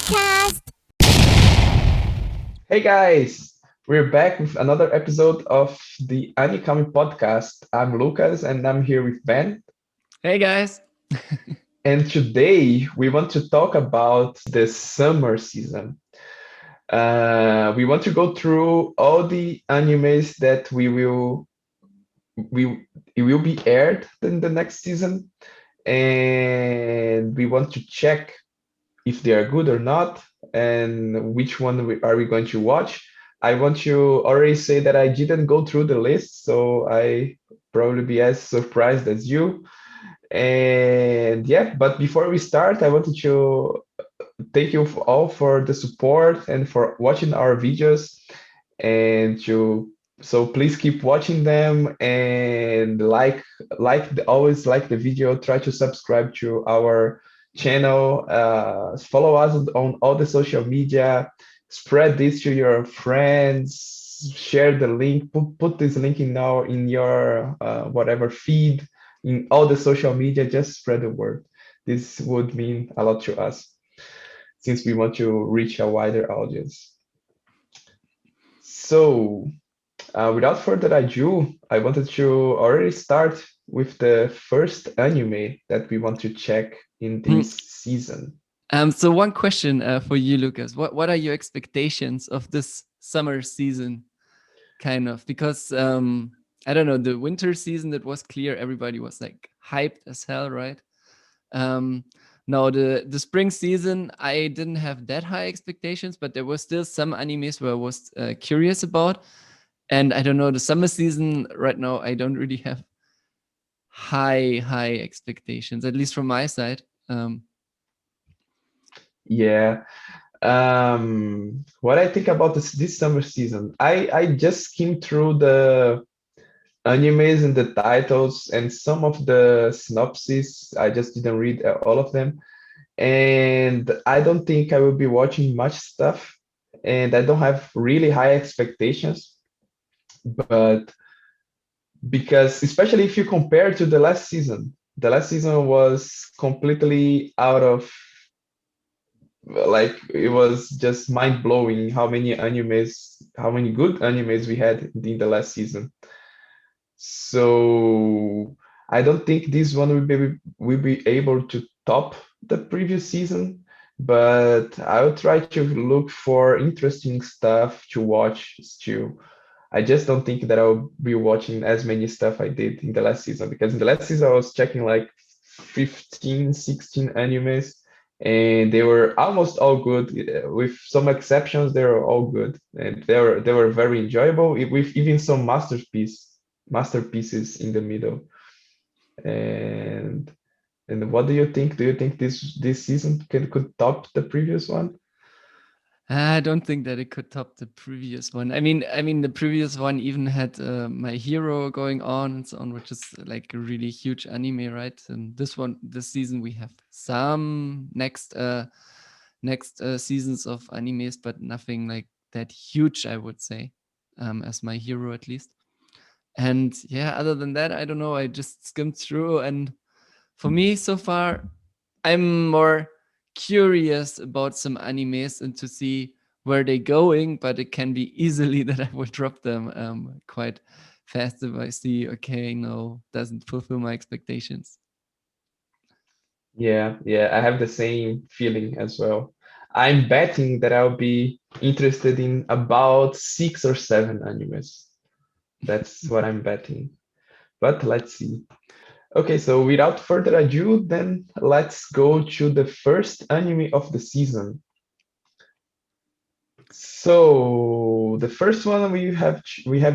podcast. Hey guys, we're back with another episode of the Anikami podcast. I'm Lucas and I'm here with Ben. Hey guys. And today we want to talk about the summer season. We want to go through all the animes that we it will be aired in the next season, and we want to check if they are good or not, and which one are we going to watch. I want to already say that I didn't go through the list, so I probably be as surprised as you. And yeah, but before we start, I wanted to thank you all for the support and for watching our videos. And to so please keep watching them and always like the video. Try to subscribe to our channel. Follow us on all the social media. Spread this to your friends. Share the link. Put this link in your whatever feed in all the social media. Just spread the word. This would mean a lot to us since we want to reach a wider audience. So, without further ado, I wanted to already start with the first anime that we want to check in this season. So one question for you, Lucas. What are your expectations of this summer season? Kind of, because I don't know, the winter season, that was clear, everybody was like hyped as hell, right? Now the spring season, I didn't have that high expectations, but there was still some animes where I was curious about. And I don't know, the summer season right now, I don't really have high expectations, at least from my side. Yeah. What I think about this summer season, I just skimmed through the animes and the titles and some of the synopses. I just didn't read all of them. And I don't think I will be watching much stuff. And I don't have really high expectations. But because especially if you compare to the last season was completely out of, like, it was just mind blowing how many animes, how many good animes we had in the last season. So I don't think this one will be able to top the previous season, but I'll try to look for interesting stuff to watch still. I just don't think that I'll be watching as many stuff I did in the last season, because in the last season I was checking like 15, 16 animes, and they were almost all good. With some exceptions, they were all good, and they were very enjoyable, with even some masterpieces in the middle. And what do you think? Do you think this season could top the previous one? I don't think that it could top the previous one. I mean, the previous one even had My Hero going on and so on, which is like a really huge anime, right? And this season, we have some next seasons of animes, but nothing like that huge, I would say, as My Hero at least. And yeah, other than that, I don't know. I just skimmed through, and for me, so far, I'm more curious about some animes and to see where they're going, but it can be easily that I will drop them quite fast if I see, okay, no, doesn't fulfill my expectations. Yeah, yeah, I have the same feeling as well. I'm betting that I'll be interested in about 6 or 7 animes. That's what I'm betting. But let's see. Okay, so without further ado, then let's go to the first anime of the season. So the first one we have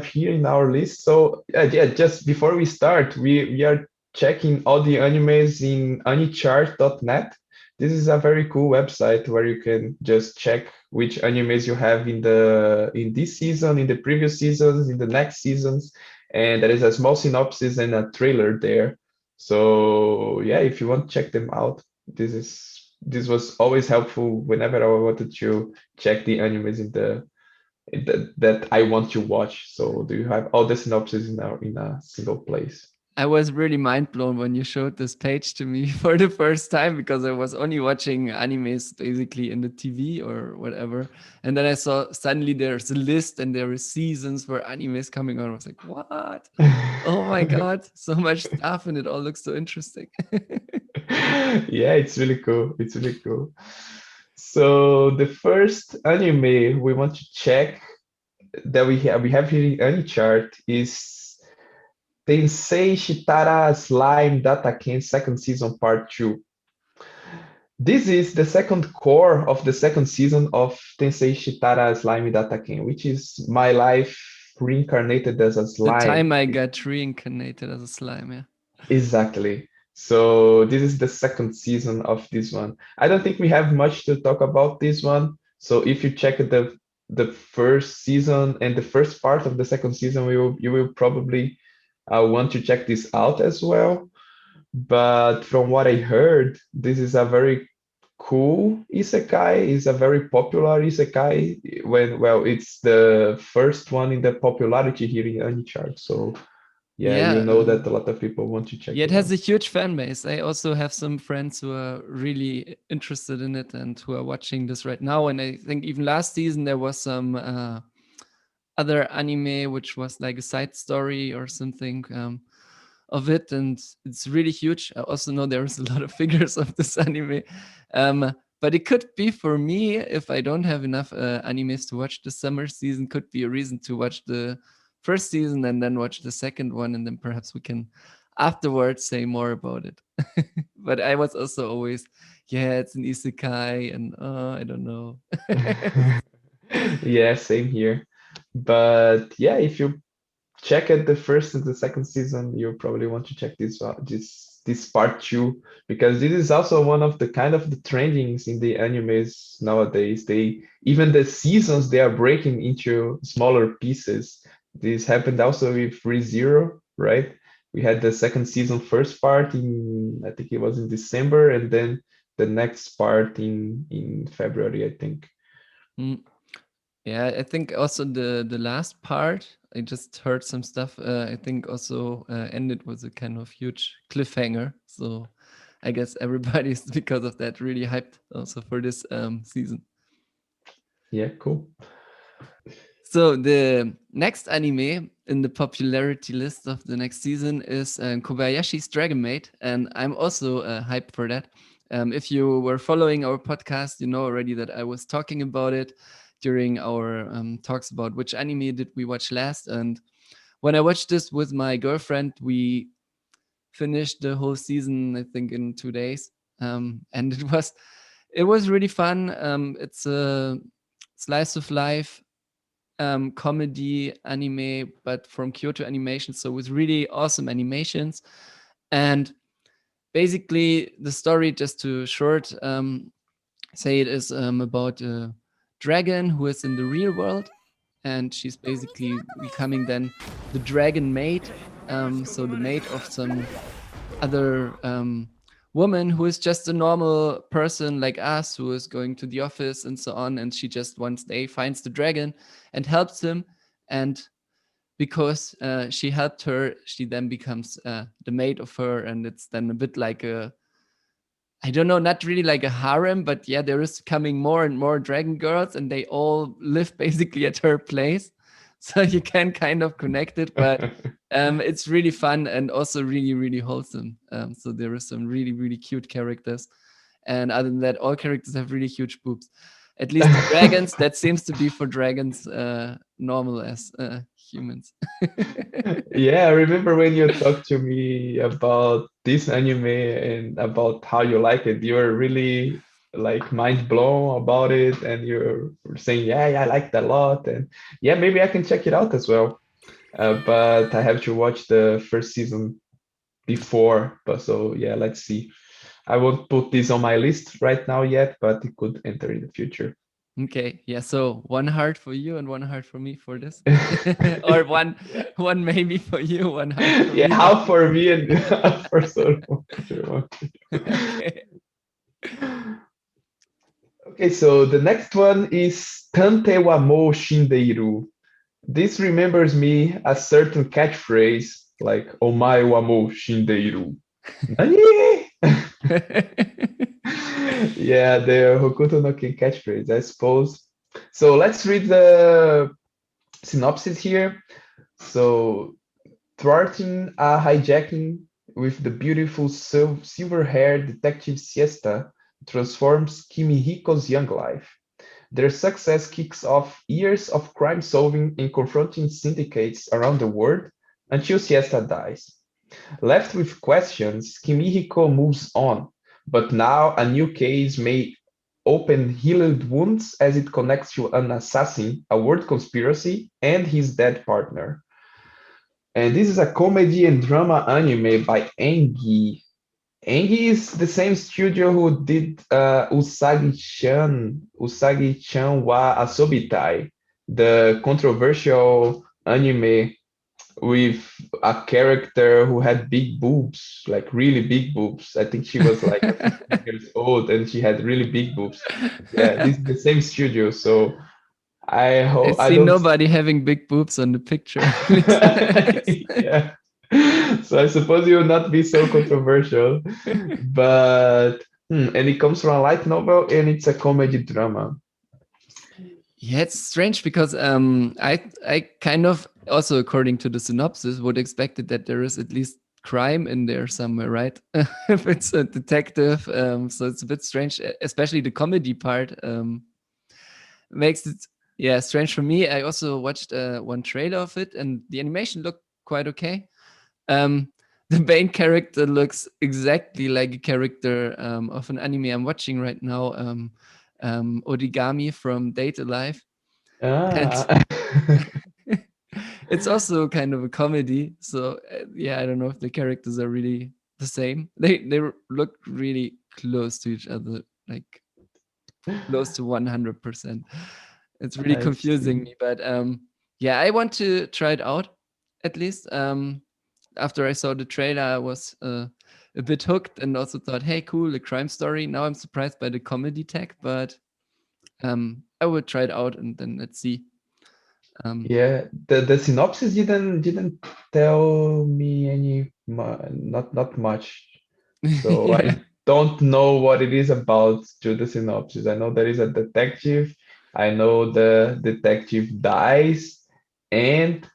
here in our list. So yeah, just before we start, we are checking all the animes in anichart.net. This is a very cool website where you can just check which animes you have in this season, in the previous seasons, in the next seasons, and there is a small synopsis and a trailer there. So yeah, if you want to check them out, this was always helpful whenever I wanted to check the animes that I want to watch. So do you have all the synopsis in a single place? I was really mind blown when you showed this page to me for the first time, because I was only watching animes basically in the TV or whatever. And then I saw suddenly there's a list and there are seasons where animes coming on. I was like, what? Oh my God, so much stuff, and it all looks so interesting. Yeah, it's really cool. It's really cool. So the first anime we want to check that we have here in any chart is Tensei Shitara Slime Dataken second season part 2. This is the second core of the second season of Tensei Shitara Slime Dataken, which is my life reincarnated as a The slime. time I got reincarnated as a slime, yeah. Exactly. So this is the second season of this one. I don't think we have much to talk about this one. So if you check the first season and the first part of the second season, you will probably want to check this out as well. But from what I heard, this is a very cool isekai. It's a very popular isekai. Well, it's the first one in the popularity here in Anichart. So yeah, Yeah, you know that a lot of people want to check yeah, it it has out. a huge fan base. I also have some friends who are really interested in it and who are watching this right now. And I think even last season there was some other anime which was like a side story or something of it, and it's really huge. I also know there's a lot of figures of this anime. But it could be for me, if I don't have enough animes to watch the summer season, could be a reason to watch the first season and then watch the second one, and then perhaps we can afterwards say more about it. But I was also always, yeah, it's an isekai, and I don't know. Yeah, same here. But yeah, if you check out the first and the second season, you probably want to check this part 2 because this is also one of the kind of the trendings in the animes nowadays. They even the seasons they are breaking into smaller pieces. This happened also with ReZero, right? We had the second season first part in I think it was in December, and then the next part in February, I think. Mm. Yeah, I think also the last part, I just heard some stuff. I think also ended with a kind of huge cliffhanger. So I guess everybody's because of that really hyped also for this season. Yeah, cool. So the next anime in the popularity list of the next season is Kobayashi's Dragon Maid, and I'm also hyped for that. If you were following our podcast, you know already that I was talking about it during our talks about which anime did we watch last. And when I watched this with my girlfriend, we finished the whole season, I think, in 2 days, and it was really fun. It's a slice of life comedy anime, but from Kyoto Animation. So with really awesome animations. And basically, the story, just to short say it, is about a dragon who is in the real world, and she's basically becoming then the dragon maid. So the maid of some other woman who is just a normal person like us, who is going to the office and so on. And she just one day finds the dragon and helps him. And because she helped her, she then becomes the maid of her. And it's then a bit like a, I don't know, not really like a harem, but yeah, there is coming more and more dragon girls, and they all live basically at her place. So you can kind of connect it, but it's really fun and also really, really wholesome. So there are some really, really cute characters. And other than that, all characters have really huge boobs. At least the dragons, that seems to be for dragons normal as humans. Yeah, I remember when you talked to me about this anime and about how you like it. You were really like mind blown about it, and you're saying, "Yeah, yeah, I liked it a lot." And yeah, maybe I can check it out as well. But I have to watch the first season before. But so yeah, let's see. I won't put this on my list right now yet, but it could enter in the future. Okay, yeah. So one heart for you and one heart for me for this, or one Yeah, one maybe for you, one heart for yeah, me. half for me and half for Solomon. Okay. Okay, so the next one is Tante wa mo shindeiru. This remembers me a certain catchphrase like Omae wa mou shindeiru. Nani? Yeah, the Hokuto no Ken catchphrase, I suppose. So let's read the synopsis here. So, thwarting a hijacking with the beautiful silver-haired detective Siesta transforms Kimihiko's young life. Their success kicks off years of crime solving and confronting syndicates around the world until Siesta dies. Left with questions, Kimihiko moves on, but now a new case may open healed wounds as it connects to an assassin, a world conspiracy, and his dead partner. And this is a comedy and drama anime by Engi. Engi is the same studio who did Usagi-chan wa Asobitai, the controversial anime with a character who had big boobs, like really big boobs. I think she was like 15 years old and she had really big boobs. Yeah, this is the same studio, so I I hope I see don't. nobody having big boobs on the picture. At least. Yeah. So I suppose it will not be so controversial, but and it comes from a light novel and it's a comedy drama. Yeah, it's strange because I kind of also according to the synopsis would expected that there is at least crime in there somewhere, right? If it's a detective, so it's a bit strange, especially the comedy part makes it strange for me. I also watched one trailer of it, and the animation looked quite okay. Um, the main character looks exactly like a character of an anime I'm watching right now, Origami from Date Alive. And Ah. it's also kind of a comedy. So I don't know if the characters are really the same. They look really close to each other, like close to 100%. It's really I confusing see. me, but I want to try it out at least. After I saw the trailer, I was a bit hooked and also thought, hey, cool, a crime story. Now I'm surprised by the comedy tag, but I will try it out and then let's see. Yeah, the synopsis didn't tell me not much. So Yeah. I don't know what it is about through the synopsis. I know there is a detective. I know the detective dies, and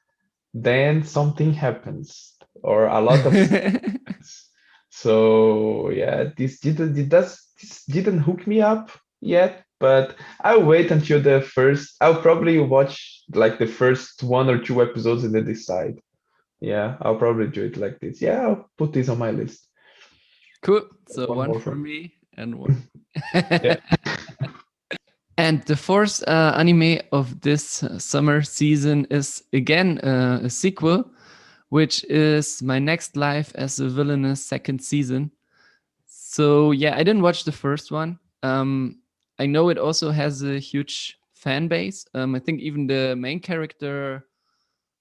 then something happens, or a lot of stuff happens. So yeah, this didn't hook me up yet, but I'll wait until the first. I'll probably watch like the first one or two episodes and then decide. Yeah, I'll probably do it like this. Yeah, I'll put this on my list. Cool. So One one more for from. me and one. Yeah. And the fourth anime of this summer season is again a sequel, which is My Next Life as a Villainess second season. So I didn't watch the first one. I know it also has a huge fan base. I think even the main character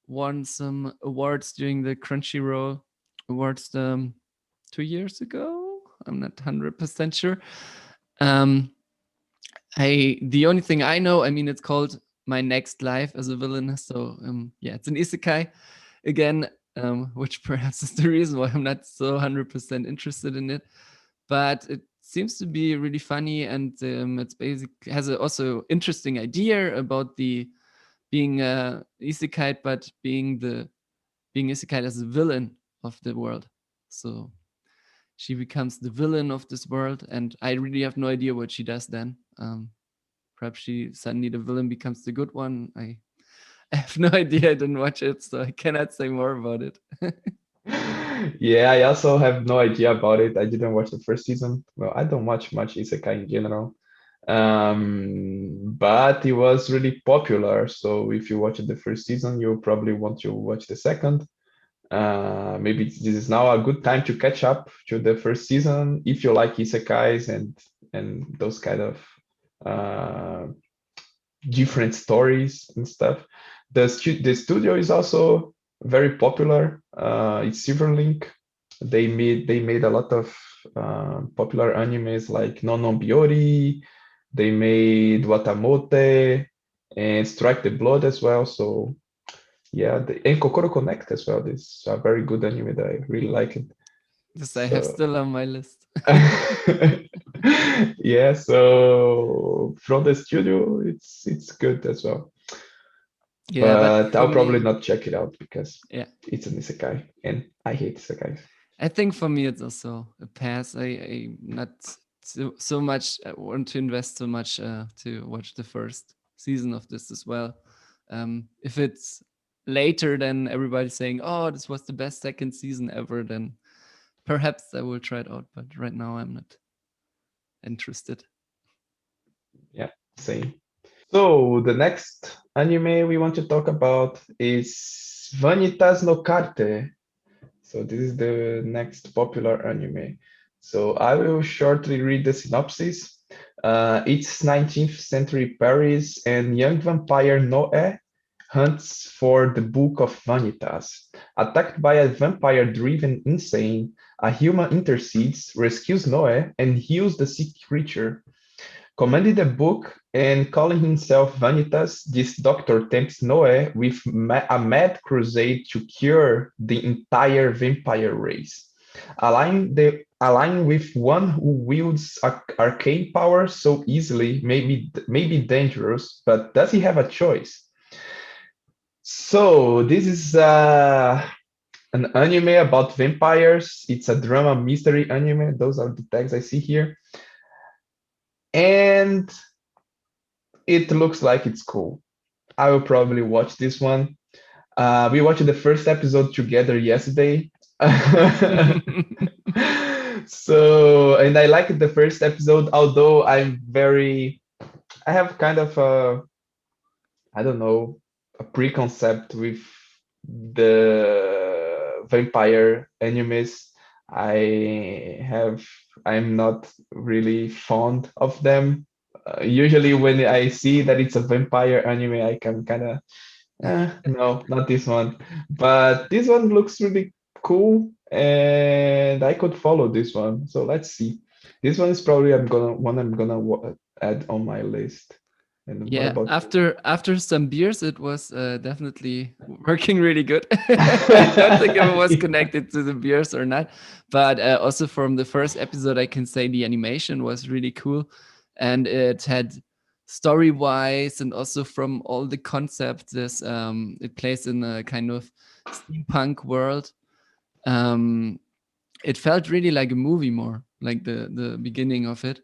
won some awards during the Crunchyroll Awards 2 years ago. I'm not 100% sure. Um, the only thing I know, I mean, it's called My Next Life as a Villain. So it's an isekai again, which perhaps is the reason why I'm not so 100% interested in it. But it seems to be really funny, and it's has a also interesting idea about the being isekai, but being isekai as a villain of the world. So she becomes the villain of this world, and I really have no idea what she does then. Perhaps she suddenly the villain becomes the good one. I have no idea. I didn't watch it, so I cannot say more about it. Yeah, I also have no idea about it. I didn't watch the first season. Well, I don't watch much isekai in general. But it was really popular. So if you watch the first season, you'll probably want to watch the second. Maybe this is now a good time to catch up to the first season if you like isekais and those kind of uh, different stories and stuff. The studio is also very popular. It's Silverlink. They made a lot of popular animes like No No Biori. They made Watamote and Strike the Blood as well. So Yeah, and Kokoro Connect as well. This is a very good anime that I really like it. This I have So still on my list. yeah, so from the studio, it's good as well. Yeah, but But for I'll probably me, not check it out because yeah, it's an isekai, and I hate isekais. I think for me it's also a pass. I not so much want to invest so much to watch the first season of this as well. If it's later than everybody's saying, "Oh, this was the best second season ever," then perhaps I will try it out. But right now, I'm not interested. Yeah, same. So the next anime we want to talk about is Vanitas no Carte. So this is the next popular anime. So I will shortly read the synopsis. It's 19th century Paris, and young vampire Noe hunts for the Book of Vanitas. Attacked by a vampire-driven insane, a human intercedes, rescues Noe, and heals the sick creature. Commanding the book and calling himself Vanitas, this doctor tempts Noé with a mad crusade to cure the entire vampire race. Allying with one who wields arcane power so easily may be dangerous, but does he have a choice? So this is an anime about vampires. It's a drama mystery anime. Those are the tags I see here. And it looks like it's cool. I will probably watch this one. We watched the first episode together yesterday. So, and I liked the first episode, although I have kind of I don't know, a preconcept with the vampire animes. I'm not really fond of them. Usually, when I see that it's a vampire anime, I can kind of, no, not this one. But this one looks really cool, and I could follow this one. So let's see. This one is probably I'm gonna add on my list. And what Yeah, about you? after some beers, it was definitely working really good. I don't think if it was Yeah. connected to the beers or not, but also from the first episode, I can say the animation was really cool, and it had story wise, and also from all the concepts, this it plays in a kind of steampunk world. Um, it felt really like a movie, more like the beginning of it,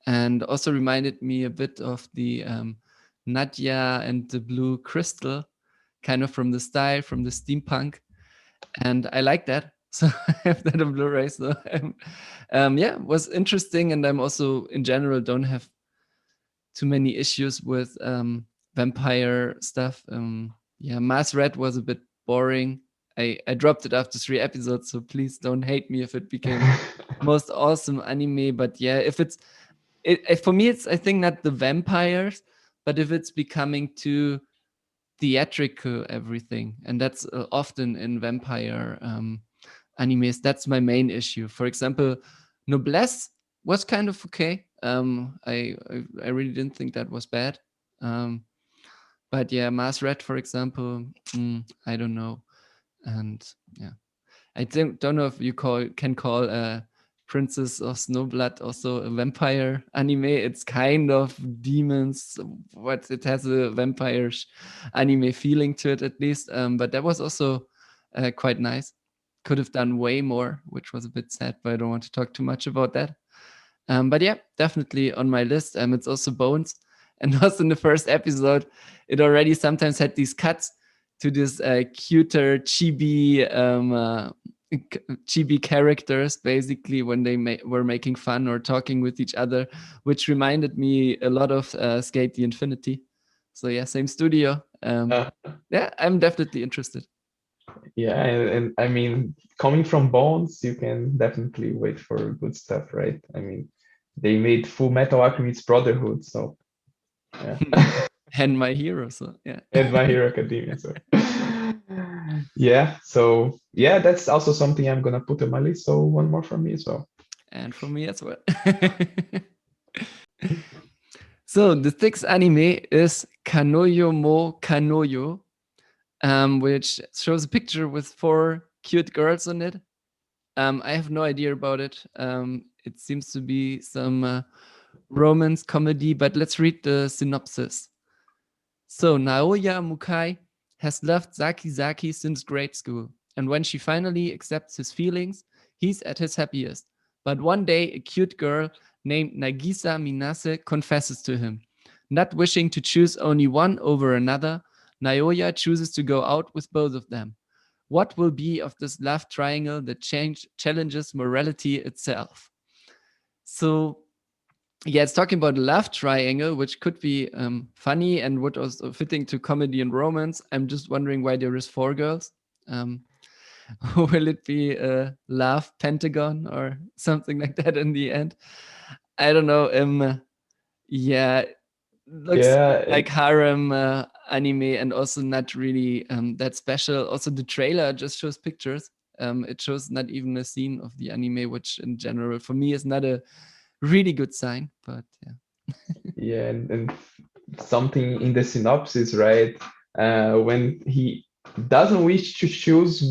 and also reminded me a bit of the Nadia and the Blue Crystal, kind of from the style, from the steampunk, and I like that. So I have that on Blu-ray. So yeah, it was interesting, and I'm also in general don't have too many issues with vampire stuff. Yeah, Mass Red was a bit boring. I dropped it after 3 episodes, so please don't hate me if it became most awesome anime. But yeah, if it's for me, it's I think not the vampires, but if it's becoming too theatrical, everything, and that's often in vampire animes. That's my main issue. For example, Noblesse was kind of okay. I really didn't think that was bad. Um, but yeah, Mass Red, for example, I don't know. And yeah, I don't know if you can call Princess of Snowblood also a vampire anime. It's kind of demons, but it has a vampire anime feeling to it at least. But that was also quite nice. Could have done way more, which was a bit sad, but I don't want to talk too much about that. But yeah, definitely on my list. It's also Bones, and also in the first episode, it already sometimes had these cuts to this cuter chibi chibi characters, basically when they were making fun or talking with each other, which reminded me a lot of Skate the Infinity. So yeah, same studio. Uh, Yeah, I'm definitely interested. yeah, and I mean, coming from Bones, you can definitely wait for good stuff, right? I mean, they made Full Metal Alchemist Brotherhood, so yeah, And my hero. So yeah. and My Hero Academia. So yeah, so yeah, that's also something I'm gonna put on my list. So one more from me as well. And for me as well. So the sixth anime is Kanoyo mo Kanoyo. which shows a picture with 4 cute girls on it. I have no idea about it. It seems to be some romance comedy, but let's read the synopsis. So, Naoya Mukai has loved Zaki Zaki since grade school, and when she finally accepts his feelings, he's at his happiest. But one day, a cute girl named Nagisa Minase confesses to him. Not wishing to choose only one over another, Naoya chooses to go out with both of them. What will be of this love triangle that challenges morality itself? So, yeah, it's talking about a love triangle, which could be funny and would also fitting to comedy and romance. I'm just wondering why there is 4 girls. Um, will it be a love pentagon or something like that in the end? I don't know. Yeah, looks Yeah, like harem anime and also not really that special. Also, the trailer just shows pictures. It shows not even a scene of the anime, which in general for me is not a really good sign. But yeah. yeah, and something in the synopsis, right? When he doesn't wish to choose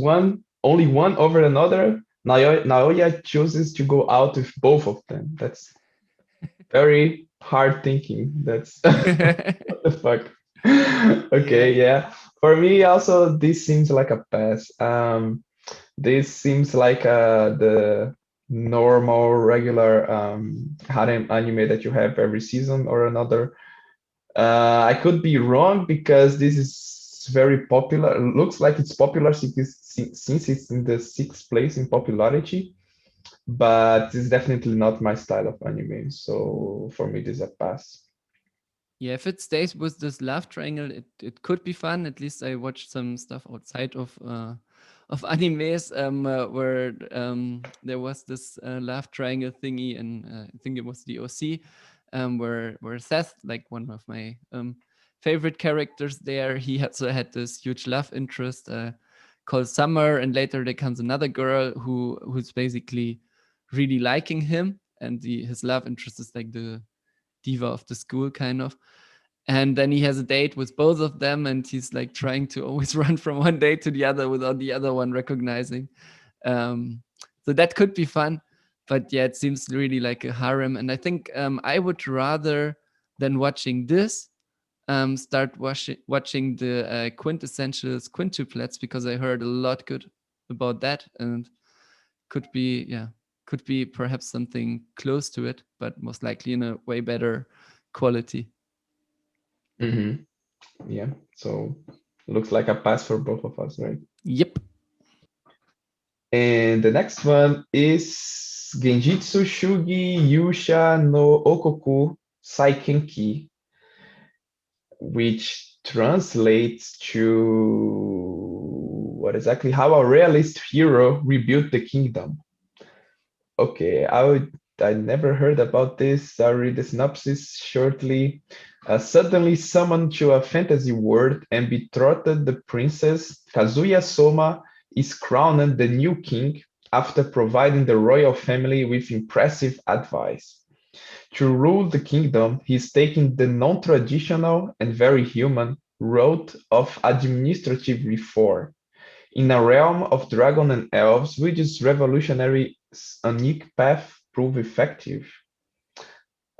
only one over another, Naoya chooses to go out with both of them. That's very hard thinking. That's what the fuck. Yeah. Okay, yeah. For me, also, this seems like a pass. This seems like the normal, regular harem anime that you have every season or another. I could be wrong because this is very popular. It looks like it's popular since it's in the sixth place in popularity, but it's definitely not my style of anime. So for me, this is a pass. Yeah, if it stays with this love triangle, it could be fun. At least I watched some stuff outside of animes where there was this love triangle thingy, and I think it was the OC, where Seth, like one of my favorite characters there, he also had this huge love interest called Summer, and later there comes another girl who's basically really liking him, and his love interest is like the diva of the school kind of. And then he has a date with both of them, and he's like trying to always run from one date to the other without the other one recognizing. um, so that could be fun, but yeah, it seems really like a harem, and I think I would rather than watching this start watching the quintessentials quintuplets, because I heard a lot good about that, and could be, yeah, could be perhaps something close to it, but most likely in a way better quality. Hmm. Yeah. So looks like a pass for both of us, right? Yep. And the next one is Genjitsu Shugi Yusha no Okoku Saikenki, which translates to what exactly? How a realist hero rebuilt the kingdom. Okay, I never heard about this. I'll read the synopsis shortly. Suddenly summoned to a fantasy world and betrothed the princess, Kazuya Soma is crowned the new king after providing the royal family with impressive advice. To rule the kingdom, he is taking the non-traditional and very human road of administrative reform. In a realm of dragon and elves, will this revolutionary unique path prove effective?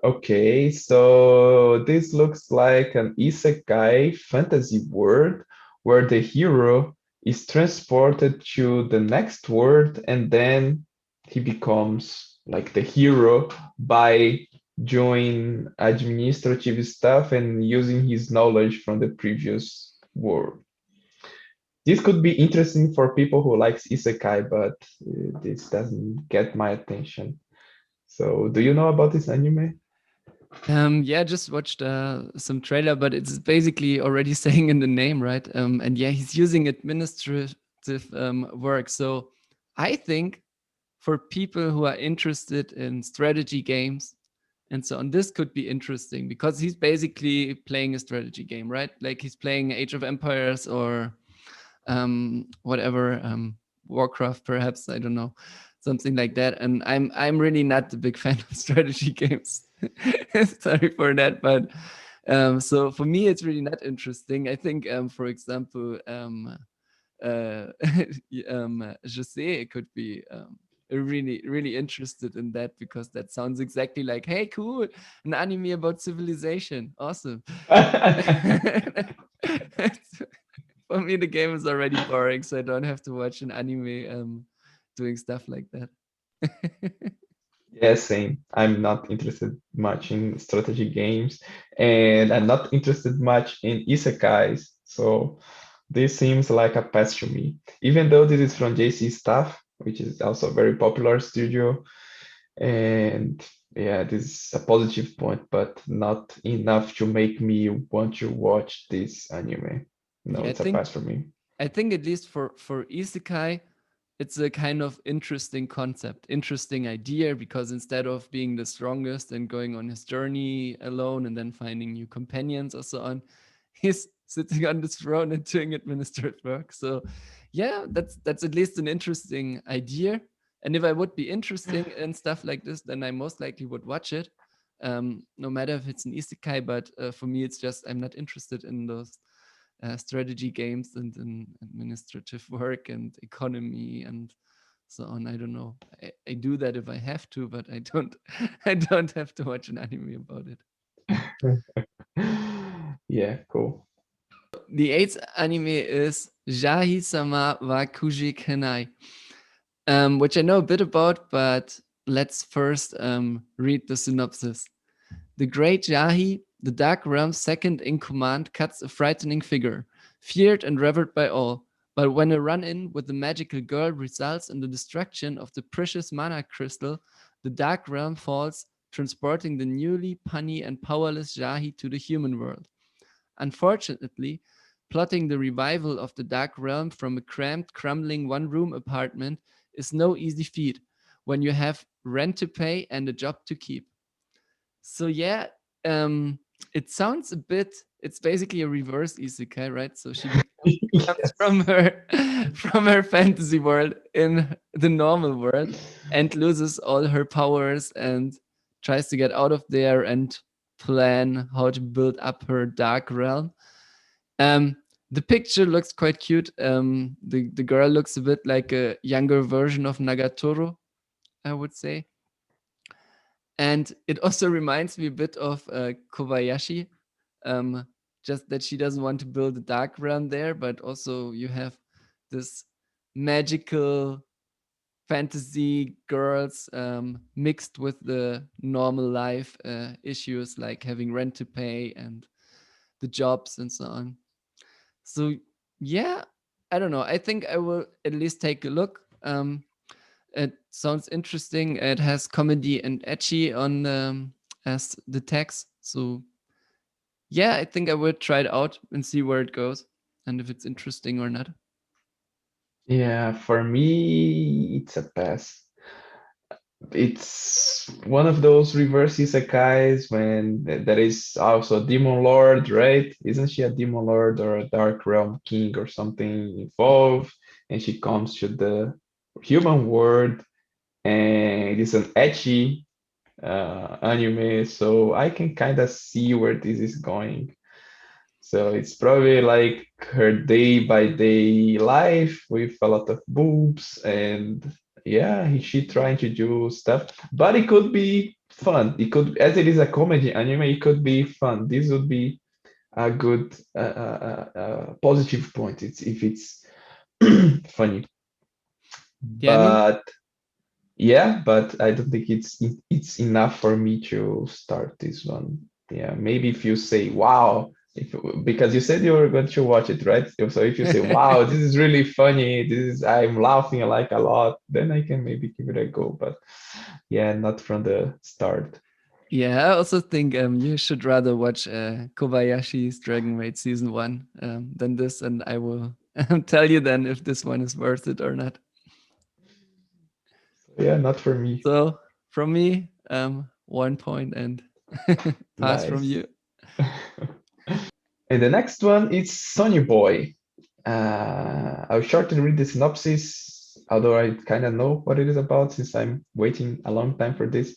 Okay, so this looks like an isekai fantasy world where the hero is transported to the next world and then he becomes like the hero by doing administrative stuff and using his knowledge from the previous world. This could be interesting for people who likes isekai, but this doesn't get my attention. So, do you know about this anime? Yeah, just watched some trailer, but it's basically already saying in the name, right? And yeah, he's using administrative work. So I think for people who are interested in strategy games and so on, this could be interesting because he's basically playing a strategy game, right? Like he's playing Age of Empires or whatever, Warcraft, perhaps, I don't know, something like that. And I'm really not a big fan of strategy games. Sorry for that, but So for me, it's really not interesting. I think, for example, Jose could be really, really interested in that because that sounds exactly like, hey, cool, an anime about civilization. Awesome. For me, the game is already boring, so I don't have to watch an anime doing stuff like that. Yeah, same. I'm not interested much in strategy games, and I'm not interested much in isekais. So this seems like a pass to me. Even though this is from JC Staff, which is also a very popular studio, and yeah, this is a positive point, but not enough to make me want to watch this anime. No, Yeah, it's a pass for me. I think at least for isekai, it's a kind of interesting concept, interesting idea, because instead of being the strongest and going on his journey alone and then finding new companions or so on, he's sitting on this throne and doing administrative work. So yeah, that's at least an interesting idea. And if I would be interesting in stuff like this, then I most likely would watch it. No matter if it's an isekai, but for me, it's just I'm not interested in those strategy games and in administrative work and economy and so on. I don't know. I do that if I have to, but I don't. I don't have to watch an anime about it. Yeah, cool. The eighth anime is Jahy-sama wa Kujikenai, which I know a bit about, but let's first read the synopsis. The great Jahy, the Dark Realm's second in command, cuts a frightening figure, feared and revered by all. But when a run in with the magical girl results in the destruction of the precious mana crystal, the Dark Realm falls, transporting the newly punny and powerless Jahy to the human world. Unfortunately, plotting the revival of the Dark Realm from a cramped, crumbling one room apartment is no easy feat when you have rent to pay and a job to keep. So yeah, it sounds a bit. It's basically a reverse isekai, right? So she comes Yes. from her from her fantasy world in the normal world and loses all her powers and tries to get out of there and plan how to build up her dark realm. Um, the picture looks quite cute. The girl looks a bit like a younger version of Nagatoro, I would say. And it also reminds me a bit of Kobayashi, um, just that she doesn't want to build a dark realm there, but also you have this magical fantasy girls mixed with the normal life issues like having rent to pay and the jobs and so on. So yeah, I don't know. I think I will at least take a look. It sounds interesting. It has comedy and edgy on as the text. So yeah, I think I would try it out and see where it goes and if it's interesting or not. Yeah, for me, it's a pass. It's one of those reverse isekais when there is also a demon lord, right? Isn't she a demon lord or a dark realm king or something involved? And she comes to the human world, and it's an ecchi anime, so I can kind of see where this is going. So it's probably like her day by day life with a lot of boobs and yeah, she trying to do stuff, but it could be fun. It could, as it is a comedy anime, it could be fun. This would be a good positive point. It's if it's funny, Yeah, I mean, but yeah, but I don't think it's enough for me to start this one. Yeah, maybe if you say wow, if because you said you were going to watch it, right? So if you say wow, this is really funny, this is I'm laughing like a lot, then I can maybe give it a go. But yeah, not from the start. yeah, I also think you should rather watch Kobayashi's Dragon Maid season one than this, and I will tell you then if this one is worth it or not. So yeah, not for me. So from me, 1 point and pass from Nice. you. And the next one is Sonny Boy. I'll shortly read the synopsis, although I kind of know what it is about since I'm waiting a long time for this.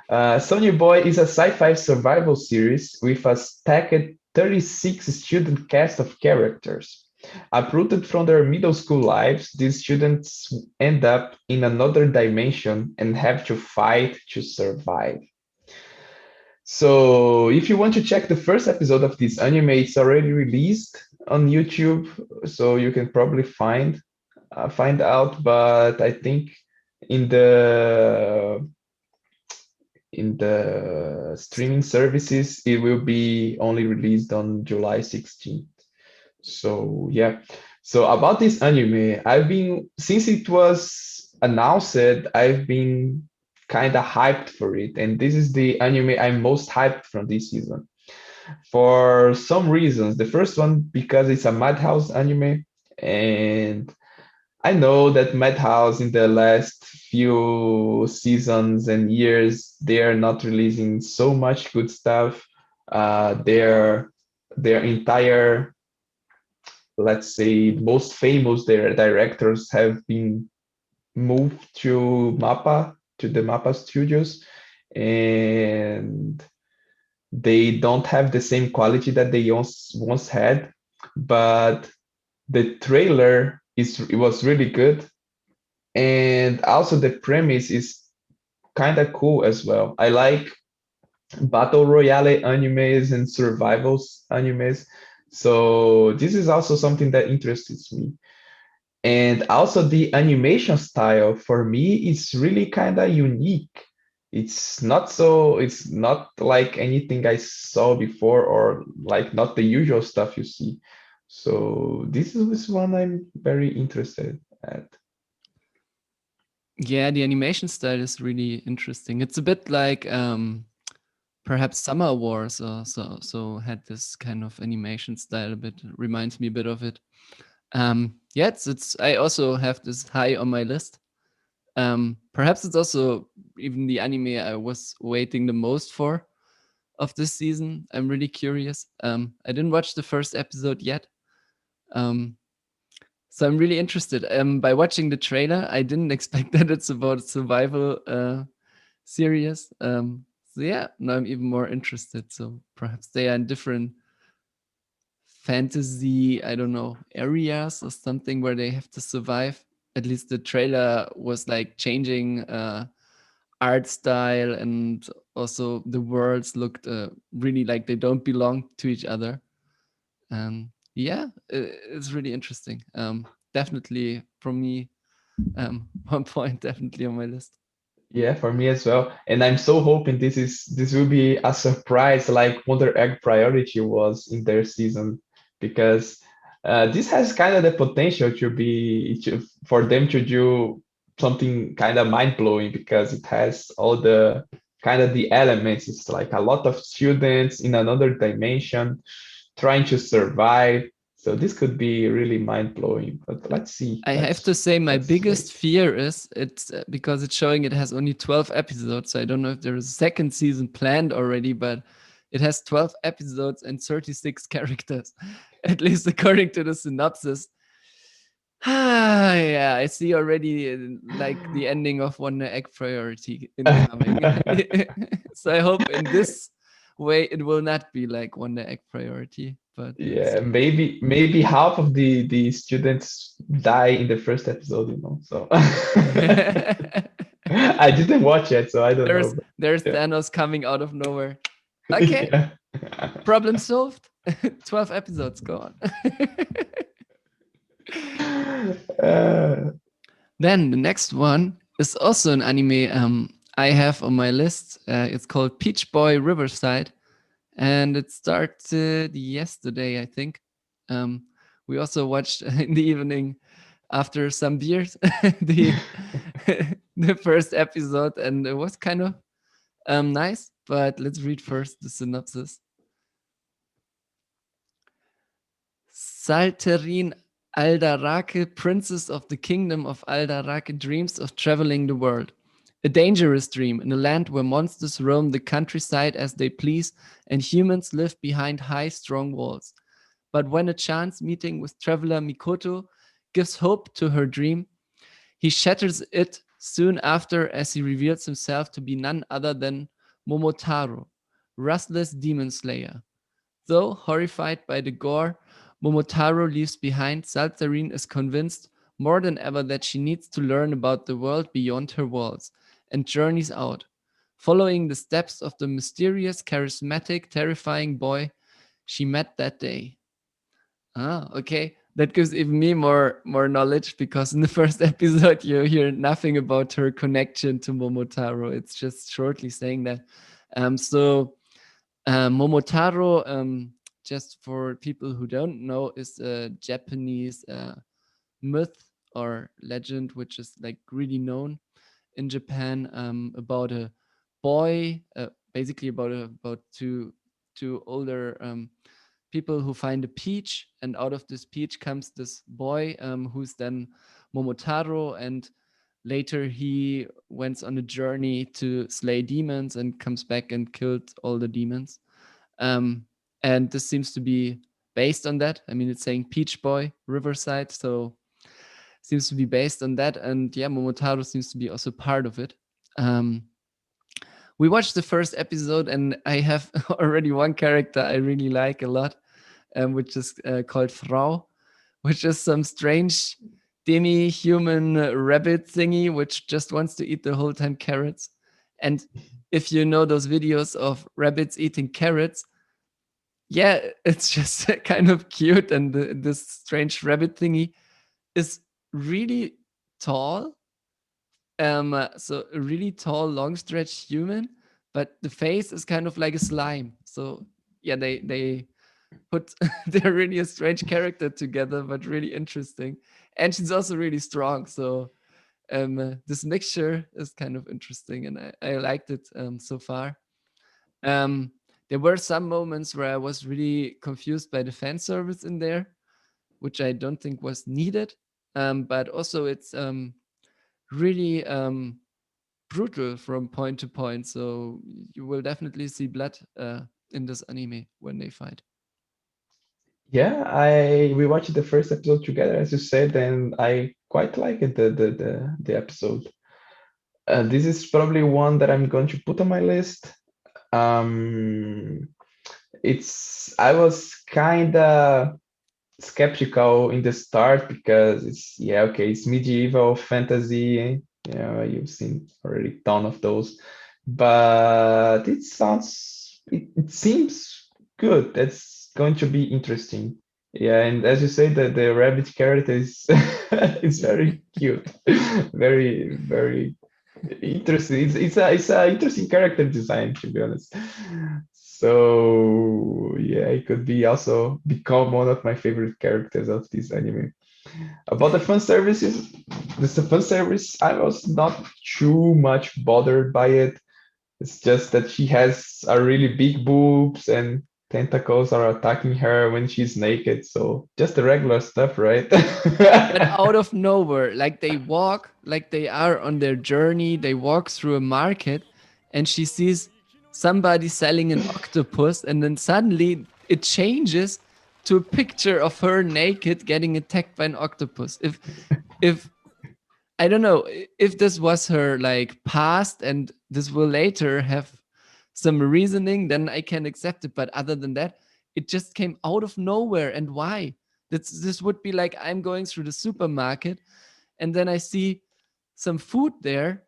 Sonny Boy is a sci-fi survival series with a stacked 36 student cast of characters. Uprooted from their middle school lives, these students end up in another dimension and have to fight to survive. So, if you want to check the first episode of this anime, it's already released on YouTube, so you can probably find out. But I think in the in the streaming services, it will be only released on July 16th. So yeah. So about this anime, I've been since it was announced, I've been kind of hyped for it, and this is the anime I'm most hyped from this season for some reasons. The first one because it's a Madhouse anime, and I know that Madhouse in the last few seasons and years they are not releasing so much good stuff. Their entire, let's say, most famous their directors have been moved to the Mappa studios, and they don't have the same quality that they once had. But the trailer is it was really good, and also the premise is kind of cool as well. I like battle royale animes and survivals animes, so this is also something that interests me. And also the animation style for me is really kind of unique. It's not like anything I saw before, or like not the usual stuff you see. So this one I'm very interested at. Yeah, the animation style is really interesting. It's a bit like perhaps Summer Wars or so had this kind of animation style a bit. Reminds me a bit of it. Yeah, it's I also have this high on my list. Perhaps it's also even the anime I was waiting the most for of this season. I'm really curious. I didn't watch the first episode yet. Um, so I'm really interested. By watching the trailer, I didn't expect that it's about survival series. So yeah, now I'm even more interested. So perhaps they are in different fantasy, I don't know, areas or something where they have to survive. At least the trailer was like changing art style, and also the worlds looked really like they don't belong to each other. Yeah, it's really interesting. Definitely from me, one point definitely on my list. Yeah, for me as well. And I'm so hoping this will be a surprise like Wonder Egg Priority was in their season, because this has kind of the potential for them to do something kind of mind blowing, because it has all the kind of the elements. It's like a lot of students in another dimension trying to survive. So this could be really mind blowing. But let's see. I have to say, my Let's biggest wait. fear is it's because it's showing it has only 12 episodes. So I don't know if there is a second season planned already, but it has 12 episodes and 36 characters, at least according to the synopsis. Yeah, I see already like the ending of One Egg Priority incoming. So I hope in this way it will not be like One Egg Priority, but we'll Yeah, see. maybe half of the students die in the first episode, So I didn't watch it, so I don't know. There's But Thanos coming out of nowhere. Okay, yeah. problem solved. 12 episodes, go on. Uh, Then the next one is also an anime I have on my list. It's called Peach Boy Riverside, and it started yesterday, I think. Um, we also watched in the evening after some beers the the first episode, and it was kind of nice. But let's read first the synopsis. Salterine Aldarake, princess of the kingdom of Aldarake, dreams of traveling the world. A dangerous dream in a land where monsters roam the countryside as they please and humans live behind high, strong walls. But when a chance meeting with traveler Mikoto gives hope to her dream, he shatters it soon after as he reveals himself to be none other than Momotaro, Rustless Demon Slayer. Though horrified by the gore Momotaro leaves behind, Saltarine is convinced more than ever that she needs to learn about the world beyond her walls, and journeys out, following the steps of the mysterious, charismatic, terrifying boy she met that day. Ah, okay. That gives even me more knowledge because in the first episode you hear nothing about her connection to Momotaro. It's just shortly saying that. Momotaro, just for people who don't know, is a Japanese myth or legend, which is like really known in Japan, about a boy, basically about two older people who find a peach, and out of this peach comes this boy, who's then Momotaro, and later he went on a journey to slay demons and comes back and killed all the demons. Um, and this seems to be based on that. I mean, it's saying Peach Boy Riverside, so seems to be based on that. And yeah, Momotaro seems to be also part of it. Um, we watched the first episode, and I have already one character I really like a lot, which is called Frau, which is some strange demi-human rabbit thingy, which just wants to eat the whole time carrots. And if you know those videos of rabbits eating carrots, yeah, it's just kind of cute. And this strange rabbit thingy is really tall. So a really tall, long stretch human, but the face is kind of like a slime. So yeah, they put they're really a strange character together, but really interesting. And she's also really strong. So this mixture is kind of interesting, and I liked it so far. Um, there were some moments where I was really confused by the fan service in there, which I don't think was needed. But also, it's really brutal from point to point. So you will definitely see blood in this anime when they fight. Yeah, I we watched the first episode together, as you said, and I quite like it, the episode. This is probably one that I'm going to put on my list. Um, it's I was kind of skeptical in the start because it's yeah okay it's medieval fantasy, you've seen already ton of those, but it seems good. That's going to be interesting. Yeah, and as you say, the rabbit character is is very cute, very interesting. It's a interesting character design, to be honest. So yeah, it could be also become one of my favorite characters of this anime. About the fan services, the fan service, I was not too much bothered by it. It's just that she has a really big boobs and tentacles are attacking her when she's naked. So just the regular stuff, right? But out of nowhere, like they walk, like they are on their journey, they walk through a market, and she sees somebody selling an octopus, and then suddenly it changes to a picture of her naked getting attacked by an octopus. If I don't know if this was her like past and this will later have some reasoning, then I can accept it. But other than that, it just came out of nowhere. And why? This would be like I'm going through the supermarket and then I see some food there,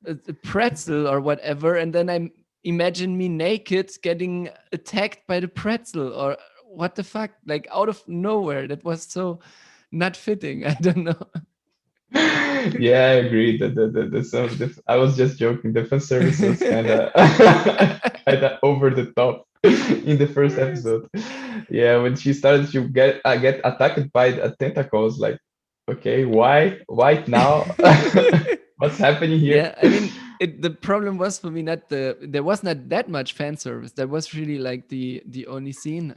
a pretzel or whatever, and then I imagine me naked getting attacked by the pretzel or what the fuck? Like out of nowhere. That was so not fitting. I don't know. Yeah, I agree. I was just joking. The fan service was kind of kind of over the top in the first episode. Yeah, when she started to get attacked by the tentacles, like, okay, why now? What's happening here? Yeah, I mean, the problem was for me not there was not that much fan service. That was really like the only scene,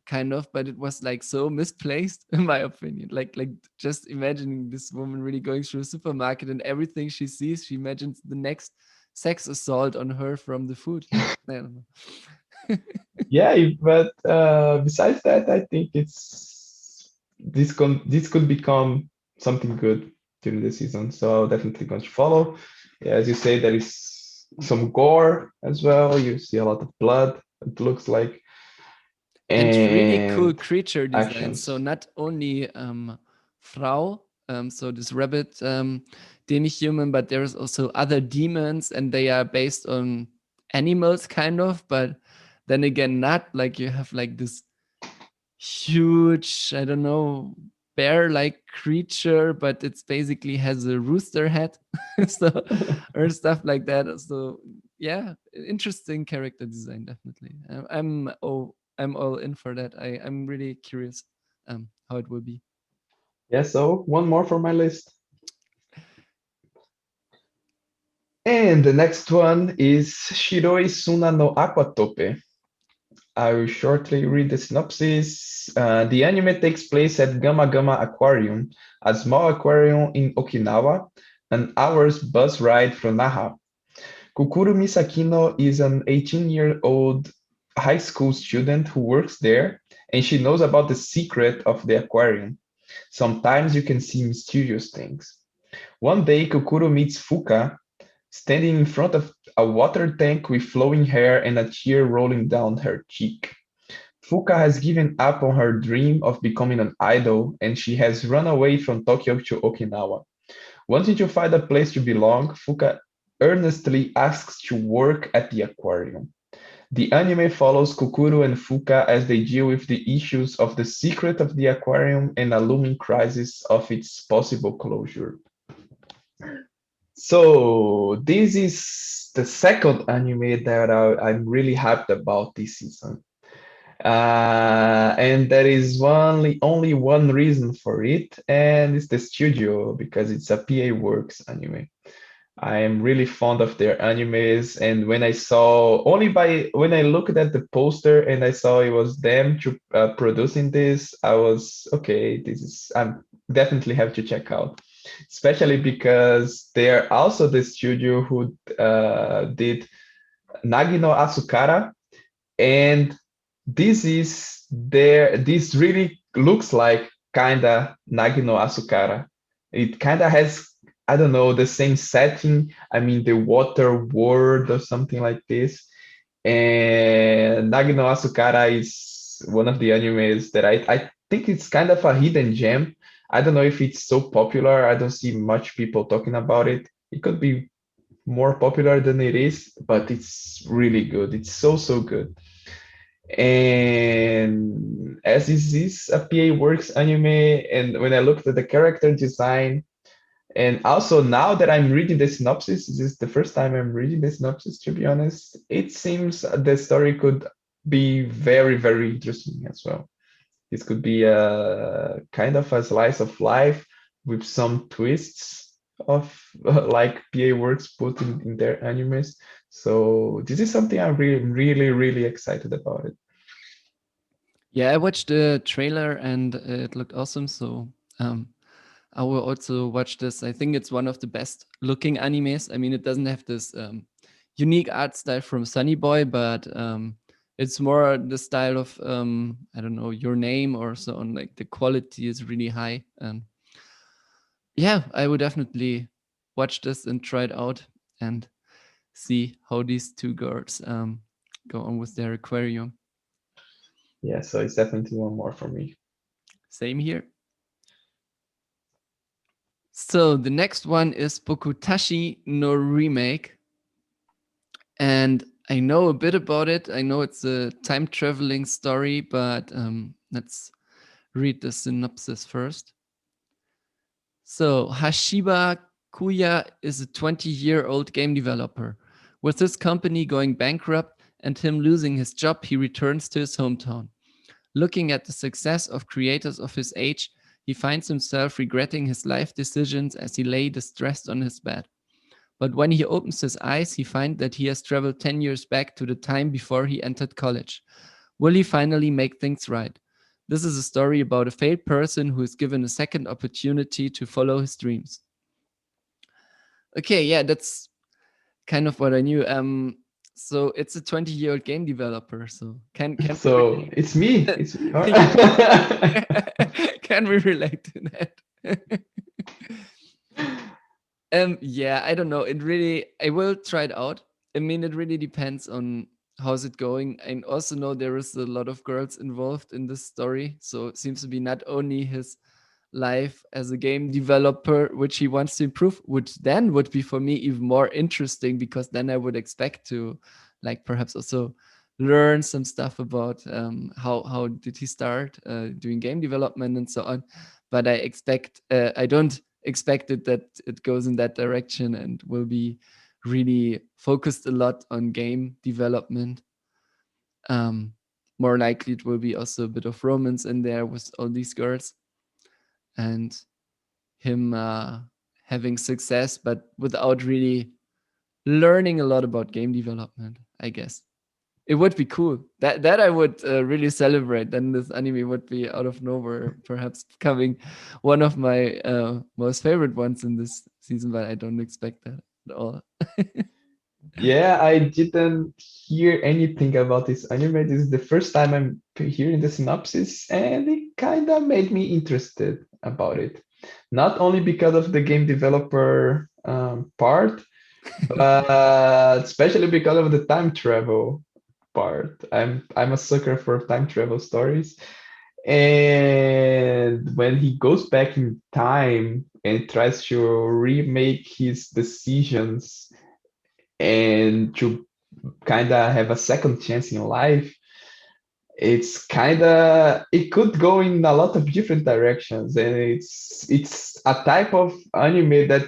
kind of, but it was like so misplaced in my opinion. Like just imagining this woman really going through a supermarket and everything she sees, she imagines the next sex assault on her from the food. I don't know. Yeah, but besides that, I think this could become something good during the season. So I'll definitely going to follow. Yeah, as you say, some gore as well. You see a lot of blood, it looks like, And really cool and creature designs. So actions. not only Frau, so this rabbit demi-human, but there's also other demons, and they are based on animals, kind of. But then again, not like you have like this huge, I don't know, bear-like creature, but it's basically has a rooster head, so or stuff like that. So yeah, interesting character design, definitely. I'm all in for that. I'm really curious how it will be. Yeah, so one more for my list. And the next one is Shiroi Suna no Aquatope. I will shortly read the synopsis. The anime takes place at Gama Gama Aquarium, a small aquarium in Okinawa, an hour's bus ride from Naha. Kukuru Misakino is an 18-year-old high school student who works there, and she knows about the secret of the aquarium. Sometimes you can see mysterious things. One day, Kukuru meets Fuka, standing in front of a water tank with flowing hair and a tear rolling down her cheek. Fuka has given up on her dream of becoming an idol, and she has run away from Tokyo to Okinawa. Wanting to find a place to belong, Fuka earnestly asks to work at the aquarium. The anime follows Kukuru and Fuka as they deal with the issues of the secret of the aquarium and a looming crisis of its possible closure. So, this is the second anime that I'm really hyped about this season. And there is only one reason for it, and it's the studio because it's a PA Works anime. I am really fond of their animes, and when I looked at the poster and I saw it was them producing this, I was okay. I'm definitely have to check out, especially because they are also the studio who did Nagino Asukara, and this really looks like kinda Nagino Asukara. It kinda has, I don't know, the same setting. I mean, the water world or something like this. And Nagino Asukara is one of the animes that I think it's kind of a hidden gem. I don't know if it's so popular. I don't see much people talking about it. It could be more popular than it is, but it's really good. It's so, so good. And as this is a PA Works anime, and when I looked at the character design, and also now that I'm reading the synopsis, this is the first time I'm reading the synopsis, to be honest, it seems the story could be very, very interesting as well. This could be a kind of a slice of life with some twists of like PA Works put in their animes. So this is something I'm really, really, really excited about it. Yeah, I watched the trailer and it looked awesome. So um, I will also watch this. I think it's one of the best looking animes. I mean, it doesn't have this unique art style from Sonny Boy, but it's more the style of I don't know, Your Name or so on. Like the quality is really high, and yeah, I would definitely watch this and try it out and see how these two girls go on with their aquarium. Yeah, so it's definitely one more for me. Same here. So the next one is Bokutashi no Remake. And I know a bit about it. I know it's a time traveling story, but let's read the synopsis first. So, Hashiba Kuya is a 20-year-old game developer. With his company going bankrupt and him losing his job, he returns to his hometown. Looking at the success of creators of his age, he finds himself regretting his life decisions as he lay distressed on his bed. But when he opens his eyes, he finds that he has traveled 10 years back to the time before he entered college. Will he finally make things right? This is a story about a failed person who is given a second opportunity to follow his dreams. Okay, yeah, that's kind of what I knew. So it's a 20-year-old game developer. So can we So relate? it's me. It's me. All Yeah. right. Can we relate to that? Yeah, I don't know. It really, I will try it out. I mean, it really depends on how's it going. I also know there is a lot of girls involved in this story, so it seems to be not only his life as a game developer, which he wants to improve, which then would be for me even more interesting because then I would expect to, like, perhaps also learn some stuff about how did he start doing game development and so on. But I don't expect it that it goes in that direction and will be really focused a lot on game development. Um, More likely, it will be also a bit of romance in there with all these girls and him having success, but without really learning a lot about game development. I guess it would be cool. That I would really celebrate. Then this anime would be out of nowhere, perhaps becoming one of my most favorite ones in this season. But I don't expect that at all. Yeah, I didn't hear anything about this anime. This is the first time I'm hearing the synopsis, and it kind of made me interested about it. Not only because of the game developer part, but especially because of the time travel part. I'm a sucker for time travel stories, and when he goes back in time and tries to remake his decisions and to kind of have a second chance in life, it's kind of it could go in a lot of different directions, and it's a type of anime that,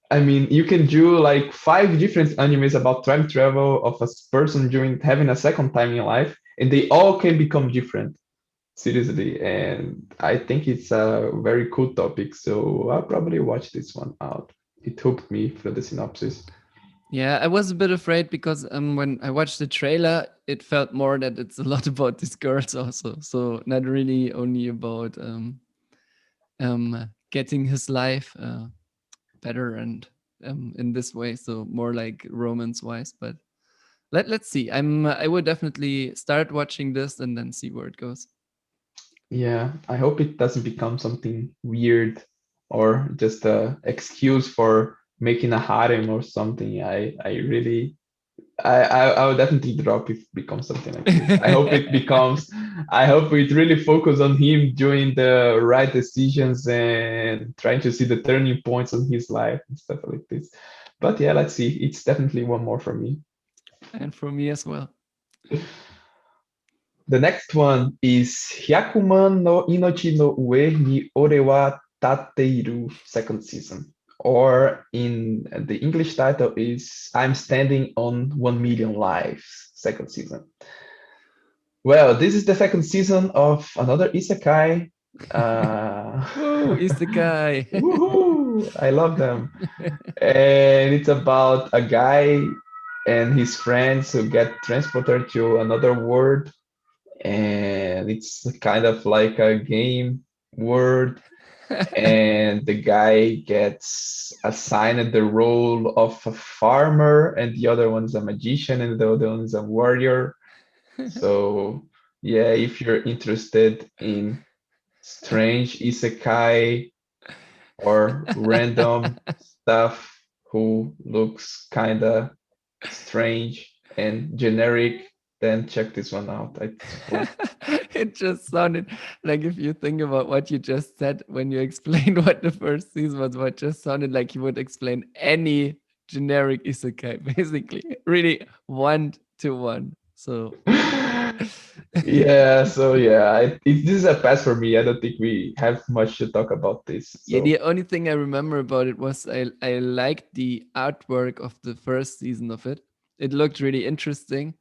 I mean, you can do like five different animes about time travel of a person doing having a second time in life, and they all can become different. Seriously, and I think it's a very cool topic, so I'll probably watch this one out. It hooked me for the synopsis. Yeah, I was a bit afraid because when I watched the trailer, it felt more that it's a lot about these girls also. So not really only about getting his life better and in this way. So more like romance wise. But let's see. I would definitely start watching this and then see where it goes. Yeah, I hope it doesn't become something weird or just a excuse for making a harem or something. I really I will definitely drop if it becomes something like this. I hope it really focus on him doing the right decisions and trying to see the turning points on his life and stuff like this. But yeah, let's see. It's definitely one more for me. And for me as well. The next one is Hyakuman no Inochi no Ue ni Ore wa Tateiru, second season. Or in the English title is I'm Standing on 1 Million Lives, second season. Well, this is the second season of another Isekai. Whoa, Isekai. Woohoo! I love them. And it's about a guy and his friends who get transported to another world, and it's kind of like a game world, and the guy gets assigned the role of a farmer and the other one is a magician and the other one is a warrior. So yeah, if you're interested in strange isekai or random stuff who looks kind of strange and generic, then check this one out. It's cool. It just sounded like, if you think about what you just said when you explained what the first season was, what just sounded like you would explain any generic isekai, basically, really one to one. So Yeah, so yeah, this is a pass for me. I don't think we have much to talk about this. yeah, So the only thing I remember about it was I liked the artwork of the first season of it. It looked really interesting,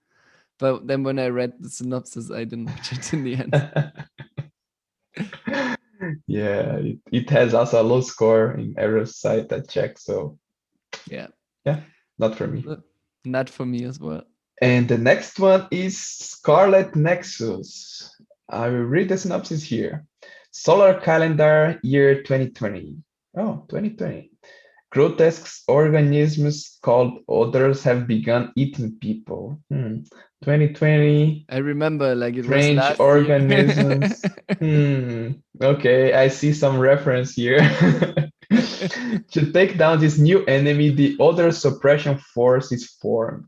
but then when I read the synopsis, I didn't watch it in the end. yeah, it has also a low score in every site that checks. So Yeah, yeah, not for me. not for me as well. And the next one is Scarlet Nexus. I will read the synopsis here. Solar calendar year 2020. Oh, 2020. Grotesque organisms called others have begun eating people. 2020, I remember like it was strange last year. organisms. Okay, I see some reference here. To take down this new enemy, the other suppression force is formed.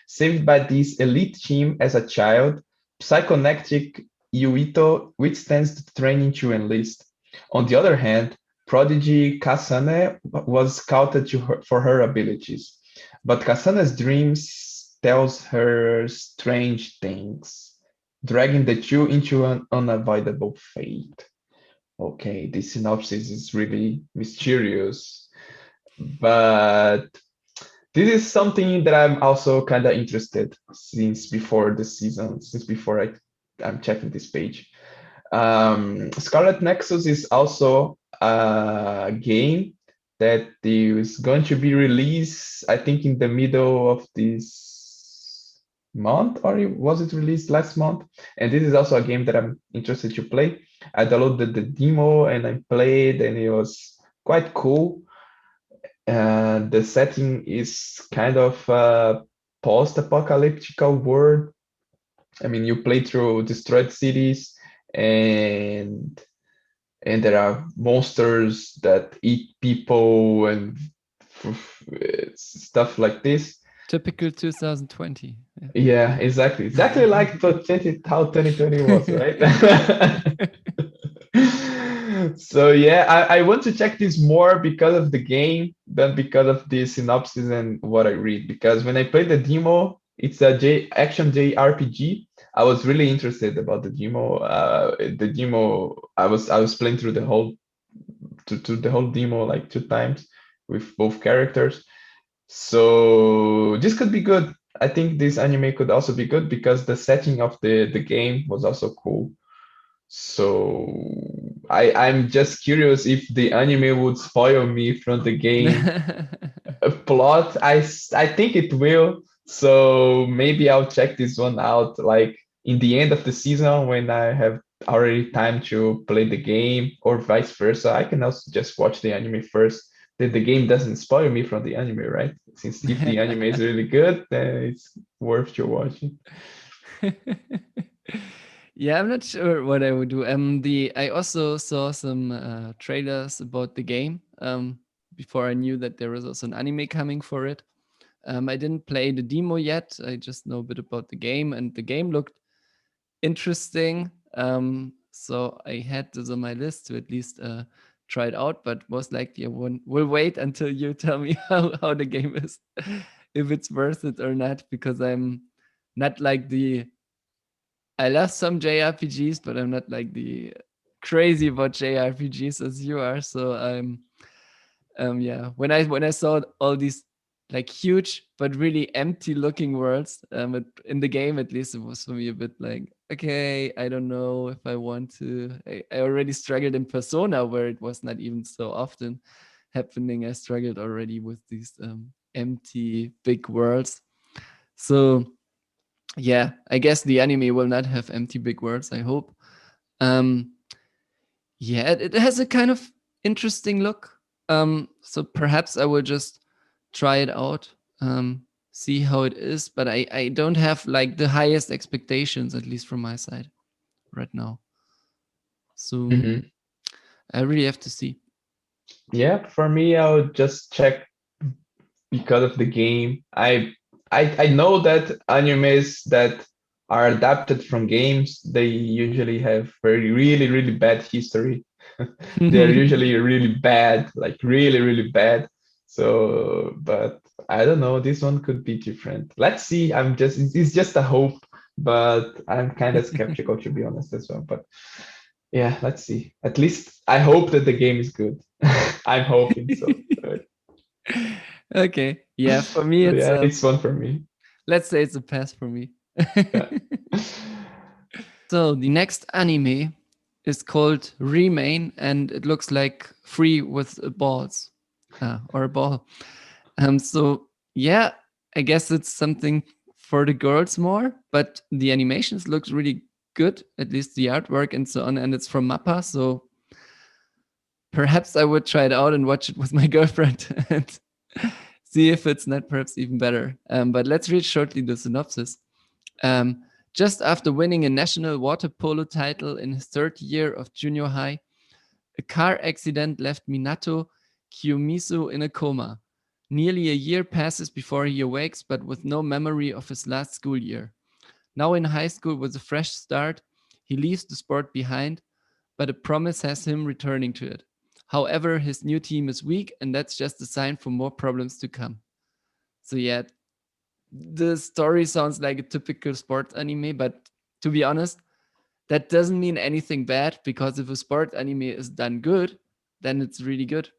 Saved by this elite team as a child, psychonetic Yuito withstands the training to enlist. On the other hand, prodigy Kasane was scouted for her abilities, but Kasane's dreams tells her strange things, dragging the two into an unavoidable fate. Okay, this synopsis is really mysterious, but this is something that I'm also kind of interested since before the season, since before I'm checking this page. Scarlet Nexus is also a game that is going to be released, I think, in the middle of this month, or was it released last month? And this is also a game that I'm interested to play. I downloaded the demo and I played, and it was quite cool. The setting is kind of a post-apocalyptic world. I mean, you play through destroyed cities, and there are monsters that eat people and stuff like this. Typical 2020. Yeah, exactly like how 2020 was, right? So yeah, I want to check this more because of the game than because of the synopsis and what I read. Because when I played the demo, it's a action JRPG. I was really interested about the demo. I was playing through the whole to the whole demo like 2 times with both characters. So this could be good. I think this anime could also be good because the setting of the game was also cool. So I'm just curious if the anime would spoil me from the game plot. I think it will. So maybe I'll check this one out like in the end of the season when I have already time to play the game or vice versa. I can also just watch the anime first. Then the game doesn't spoil me from the anime, right? Since if the anime is really good, then it's worth to watching. Yeah, I'm not sure what I would do. I also saw some trailers about the game before I knew that there was also an anime coming for it. I didn't play the demo yet. I just know a bit about the game, and the game looked interesting. So I had this on my list to at least try it out, but most likely I will wait until you tell me how the game is, if it's worth it or not, because I'm not like I love some JRPGs, but I'm not like the crazy about JRPGs as you are. So I'm yeah, when I saw all these like huge but really empty looking worlds in the game, at least it was for me a bit like, okay, I don't know if I want to. I already struggled in Persona where it was not even so often happening. I struggled already with these empty big worlds. So yeah, I guess the anime will not have empty big worlds, I hope. um yeah, it has a kind of interesting look. So perhaps I will just try it out, see how it is. But I don't have like the highest expectations, at least from my side right now. So Mhm. I really have to see. Yeah, for me, I'll just check because of the game. I know that animes that are adapted from games, they usually have very really bad history. They're usually really bad, like really bad. So, but I don't know, this one could be different. Let's see. It's just a hope, but I'm kind of skeptical to be honest as well. But yeah, let's see. At least I hope that the game is good. I'm hoping so. Okay, yeah, for me So it's yeah, it's fun for me. let's say it's a pass for me. Yeah. So the next anime is called Remain, and it looks like free with balls, or a ball. So yeah, I guess it's something for the girls more, but the animations looks really good, at least the artwork and so on, and it's from Mappa, so perhaps I would try it out and watch it with my girlfriend and see if it's not perhaps even better. But let's read shortly the synopsis. Um, just after winning a national water polo title in his third year of junior high, a car accident left Minato Kiyomizu in a coma. Nearly a year passes before he awakes, but with no memory of his last school year. Now in high school with a fresh start, he leaves the sport behind, but a promise has him returning to it. However, his new team is weak, and that's just a sign for more problems to come. So yeah, the story sounds like a typical sports anime, but to be honest, that doesn't mean anything bad, because if a sport anime is done good, then it's really good.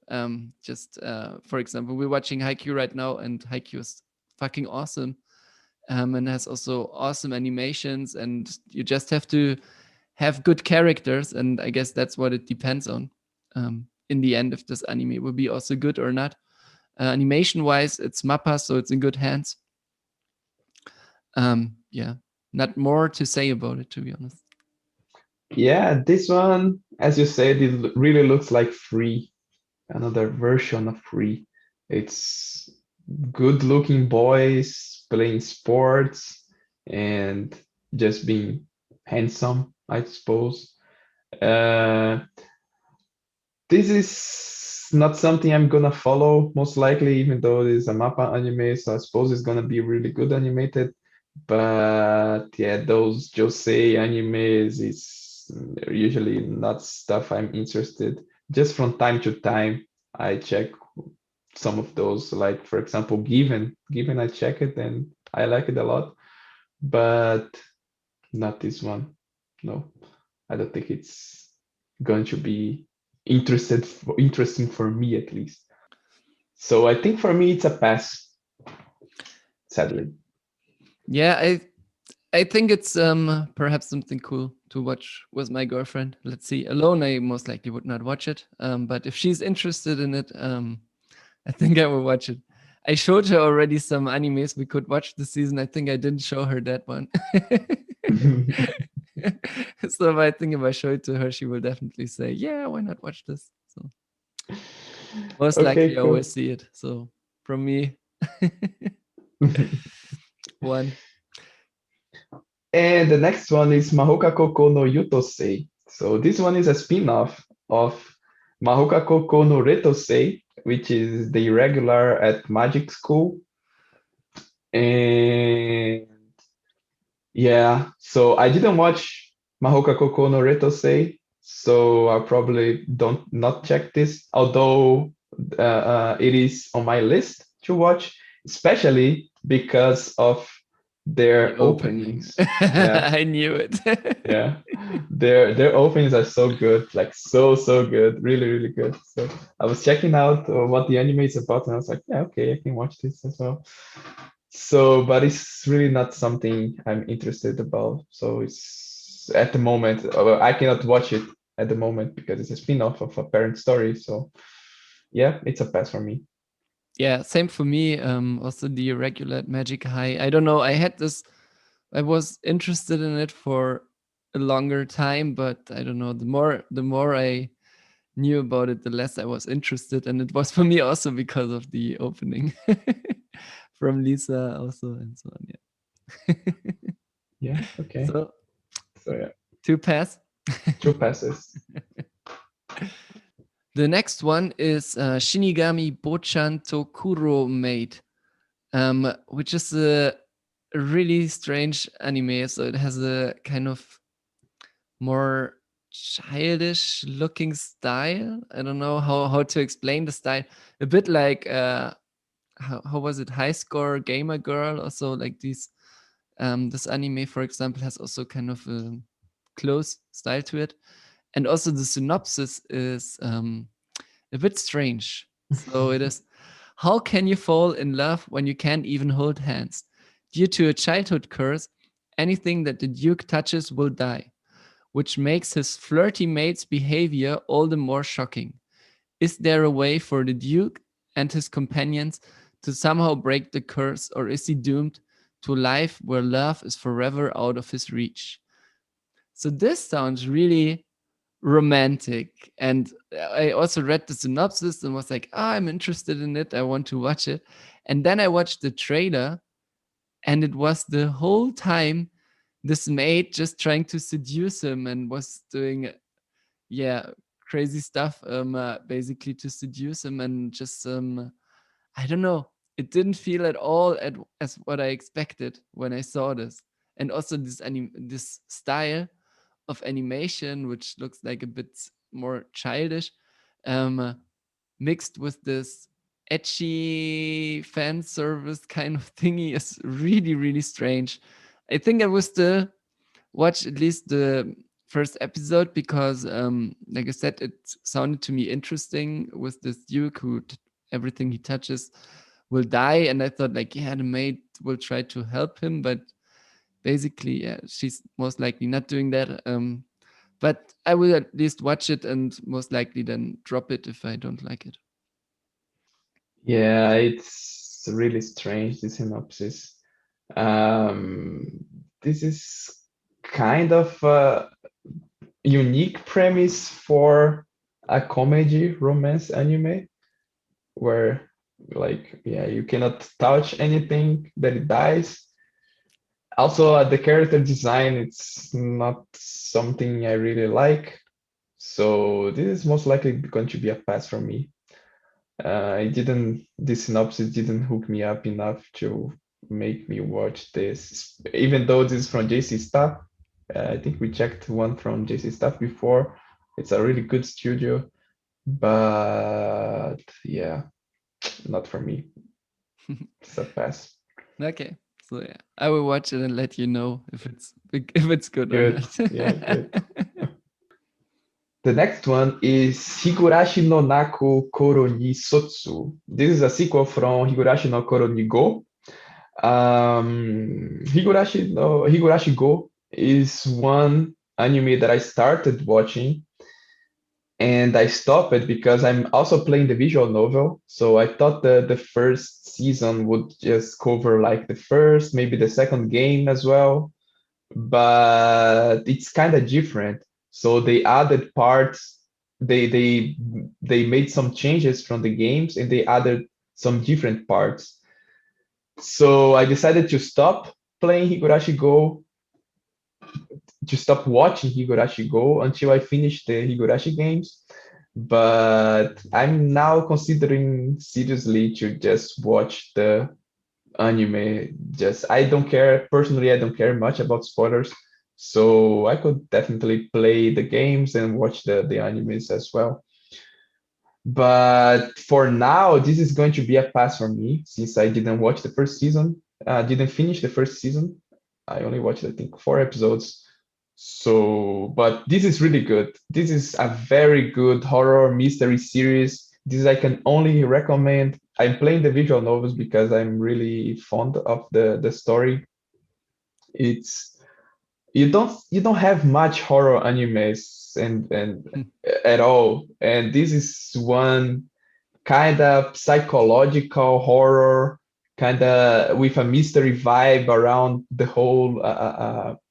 Just for example, we're watching Haikyuu right now, and Haikyuu is fucking awesome, and has also awesome animations, and you just have to have good characters, and I guess that's what it depends on. In the end, if this anime will be also good or not. Animation wise, it's Mappa, so it's in good hands. Yeah, not more to say about it, to be honest. Yeah, this one, as you said, it really looks like Free, another version of Free. It's good-looking boys playing sports and just being handsome, I suppose. Uh, this is not something I'm gonna follow, most likely, even though it is a Mappa anime, so I suppose it's gonna be really good animated. But yeah, those Josei animes is usually not stuff I'm interested. Just from time to time, I check some of those, like for example, Given I check it and I like it a lot, but not this one. No, I don't think it's going to be interesting for me at least. So I think for me it's a pass, sadly. Yeah, I think it's perhaps something cool to watch with my girlfriend. Let's see. Alone, I most likely would not watch it. But if she's interested in it, I think I will watch it. I showed her already some animes we could watch this season. I think I didn't show her that one. So I think if I show it to her, she will definitely say, "Yeah, why not watch this?" So most Okay, likely I will cool. see it. So from me, one. And the next one is Mahoka Koko no Yutosei. So this one is a spin-off of Mahoka Koko no Retosei, which is the irregular at magic school. And yeah, so I didn't watch Mahoka Koko no Retosei, so I probably don't not check this, although it is on my list to watch, especially because of The their opening. openings. Yeah, I knew it. yeah, their openings are so good, like so good, really good. So I was checking out what the anime is about, and I was like, yeah, okay, I can watch this as well. So, but it's really not something I'm interested about. So it's at the moment, I cannot watch it at the moment because it's a spin-off of a parent story. So yeah, it's a pass for me. Yeah, same for me. Also the regular Magic High. I don't know. I had this. I was interested in it for a longer time, but I don't know. The more I knew about it, the less I was interested, and it was for me also because of the opening from Lisa, also, and so on. Yeah. Yeah, okay. So So yeah, two pass. two passes. The next one is Shinigami Bochan Tokuro Maid, which is a really strange anime. So it has a kind of more childish looking style. I don't know how to explain the style. A bit like how was it? High Score Gamer Girl. Also like these. This anime, for example, has also kind of a close style to it, and also the synopsis is a bit strange. So it is: how can you fall in love when you can't even hold hands? Due to a childhood curse, anything that the Duke touches will die, which makes his flirty mate's behavior all the more shocking. Is there a way for the Duke and his companions to somehow break the curse, or is he doomed to a life where love is forever out of his reach? So this sounds really romantic. And I also read the synopsis and was like, I'm interested in it. I want to watch it. And then I watched the trailer, and it was the whole time this maid just trying to seduce him and was doing, yeah, crazy stuff, basically to seduce him, and just I don't know. It didn't feel at all as what I expected when I saw this. And also this style of animation, which looks like a bit more childish, um, uh, mixed with this etchy fan service kind of thingy, is really, really strange. I think I will still watch at least the first episode because, like I said, it sounded to me interesting with this Duke who everything he touches will die, and I thought like, yeah, the maid will try to help him, but basically, yeah, she's most likely not doing that. But I will at least watch it and most likely then drop it if I don't like it. Yeah, it's really strange, the synopsis. Um, this is kind of a unique premise for a comedy romance anime where, like, yeah, you cannot touch anything that it dies. Also, the character design, it's not something I really like. So this is most likely going to be a pass for me. This synopsis didn't hook me up enough to make me watch this, even though this is from JC Staff. I think we checked one from JC Staff before. It's a really good studio, but yeah, not for me. It's a pass. Okay. So yeah, I will watch it and let you know if it's good or Good. not. Yeah, good. The next one is Higurashi no Naku Koro ni Sotsu. This is a sequel from Higurashi no Koro ni Go. Higurashi Go is one anime that I started watching and I stopped it because I'm also playing the visual novel. So I thought the first season would just cover like the first, maybe the second game as well, but it's kind of different. So they added parts, they made some changes from the games and they added some different parts. So I decided to stop playing Higurashi Go, to stop watching Higurashi Go until I finish the Higurashi games. But I'm now considering seriously to just watch the anime. Just I don't care personally. I don't care much about spoilers, so I could definitely play the games and watch the animes as well. But for now, this is going to be a pass for me since I didn't watch the first season. Didn't finish the first season. I only watched, I think, 4 episodes. So, but this is really good. This is a very good horror mystery series. This I can only recommend. I'm playing the visual novels because I'm really fond of the story. It's you don't have much horror animes and at all, and this is one kind of psychological horror, kind of with a mystery vibe around the whole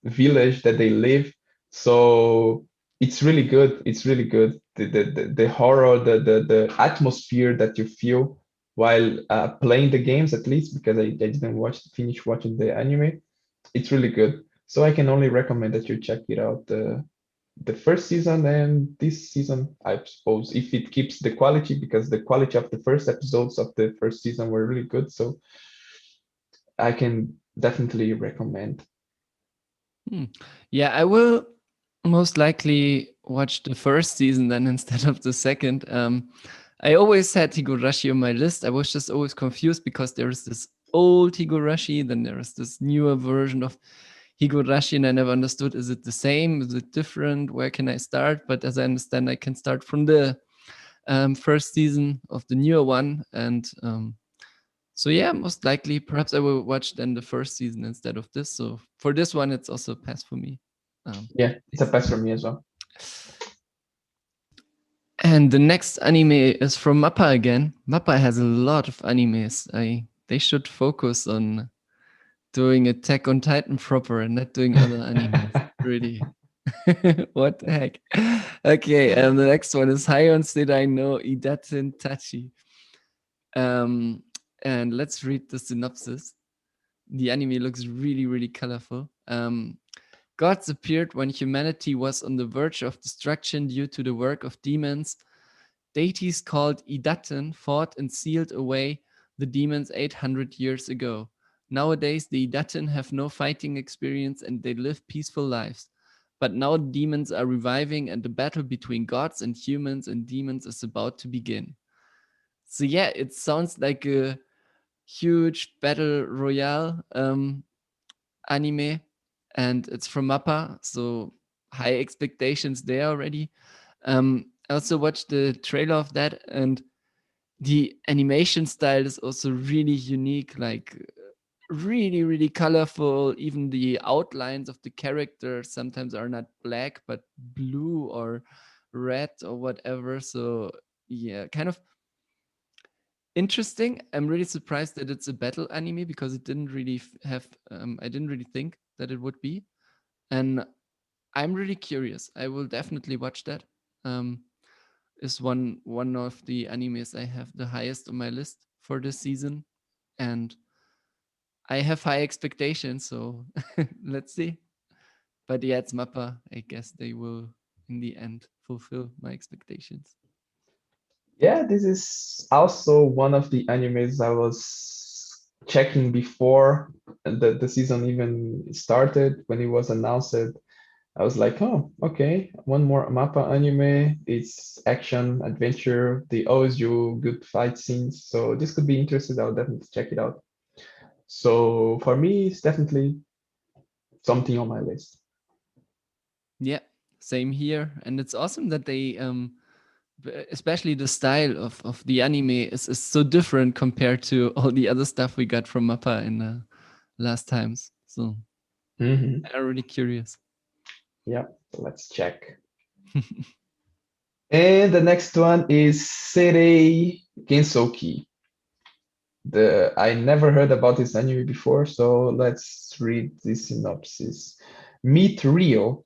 village that they live. So it's really good. It's really good. The horror, the atmosphere that you feel while playing the games, at least because I didn't finish watching the anime. It's really good. So I can only recommend that you check it out. The first season and this season, I suppose, if it keeps the quality, because the quality of the first episodes of the first season were really good. So I can definitely recommend. Hmm. Yeah, I will most likely watch the first season then instead of the second. I always had Higurashi on my list. I was just always confused because there is this old Higurashi, then there is this newer version of Higurashi, and I never understood, is it the same? Is it different? Where can I start? But as I understand, I can start from the first season of the newer one. And so yeah, most likely, perhaps I will watch then the first season instead of this. So for this one, it's also a pass for me. Yeah, it's a pass for me as well. And the next anime is from Mappa again. Mappa has a lot of animes. They should focus on doing Attack on Titan proper and not doing other animes. Really. What the heck? Okay, and the next one is High Did I Know Idaten Tachi. Um, and let's read the synopsis. The anime looks really, really colorful. Gods appeared when humanity was on the verge of destruction due to the work of demons. Deities called Idaten fought and sealed away the demons 800 years ago. Nowadays, the Idaten have no fighting experience and they live peaceful lives. But now demons are reviving and the battle between gods and humans and demons is about to begin. So yeah, it sounds like a huge battle royale anime, and it's from Mappa, so high expectations there already. I also watched the trailer of that, and the animation style is also really unique, like really, really colorful. Even the outlines of the characters sometimes are not black, but blue or red or whatever. So, yeah, kind of interesting. I'm really surprised that it's a battle anime because it didn't really have, I didn't really think that it would be. And I'm really curious. I will definitely watch that. Um, is one of the animes I have the highest on my list for this season, and I have high expectations. So let's see. But yeah, it's Mappa. I guess they will in the end fulfill my expectations. Yeah, this is also one of the animes I was checking before the season even started. When it was announced, I was like, oh, okay, one more Mappa anime. It's action, adventure. They always do good fight scenes. So this could be interesting. I'll definitely check it out. So for me, it's definitely something on my list. Yeah, same here. And it's awesome that they especially the style of the anime is so different compared to all the other stuff we got from Mappa in last times. So Hmm. I'm really curious. Yeah, so let's check. And the next one is Serei Gensoki. The I never heard about this anime before, so let's read the synopsis. Meet Rio,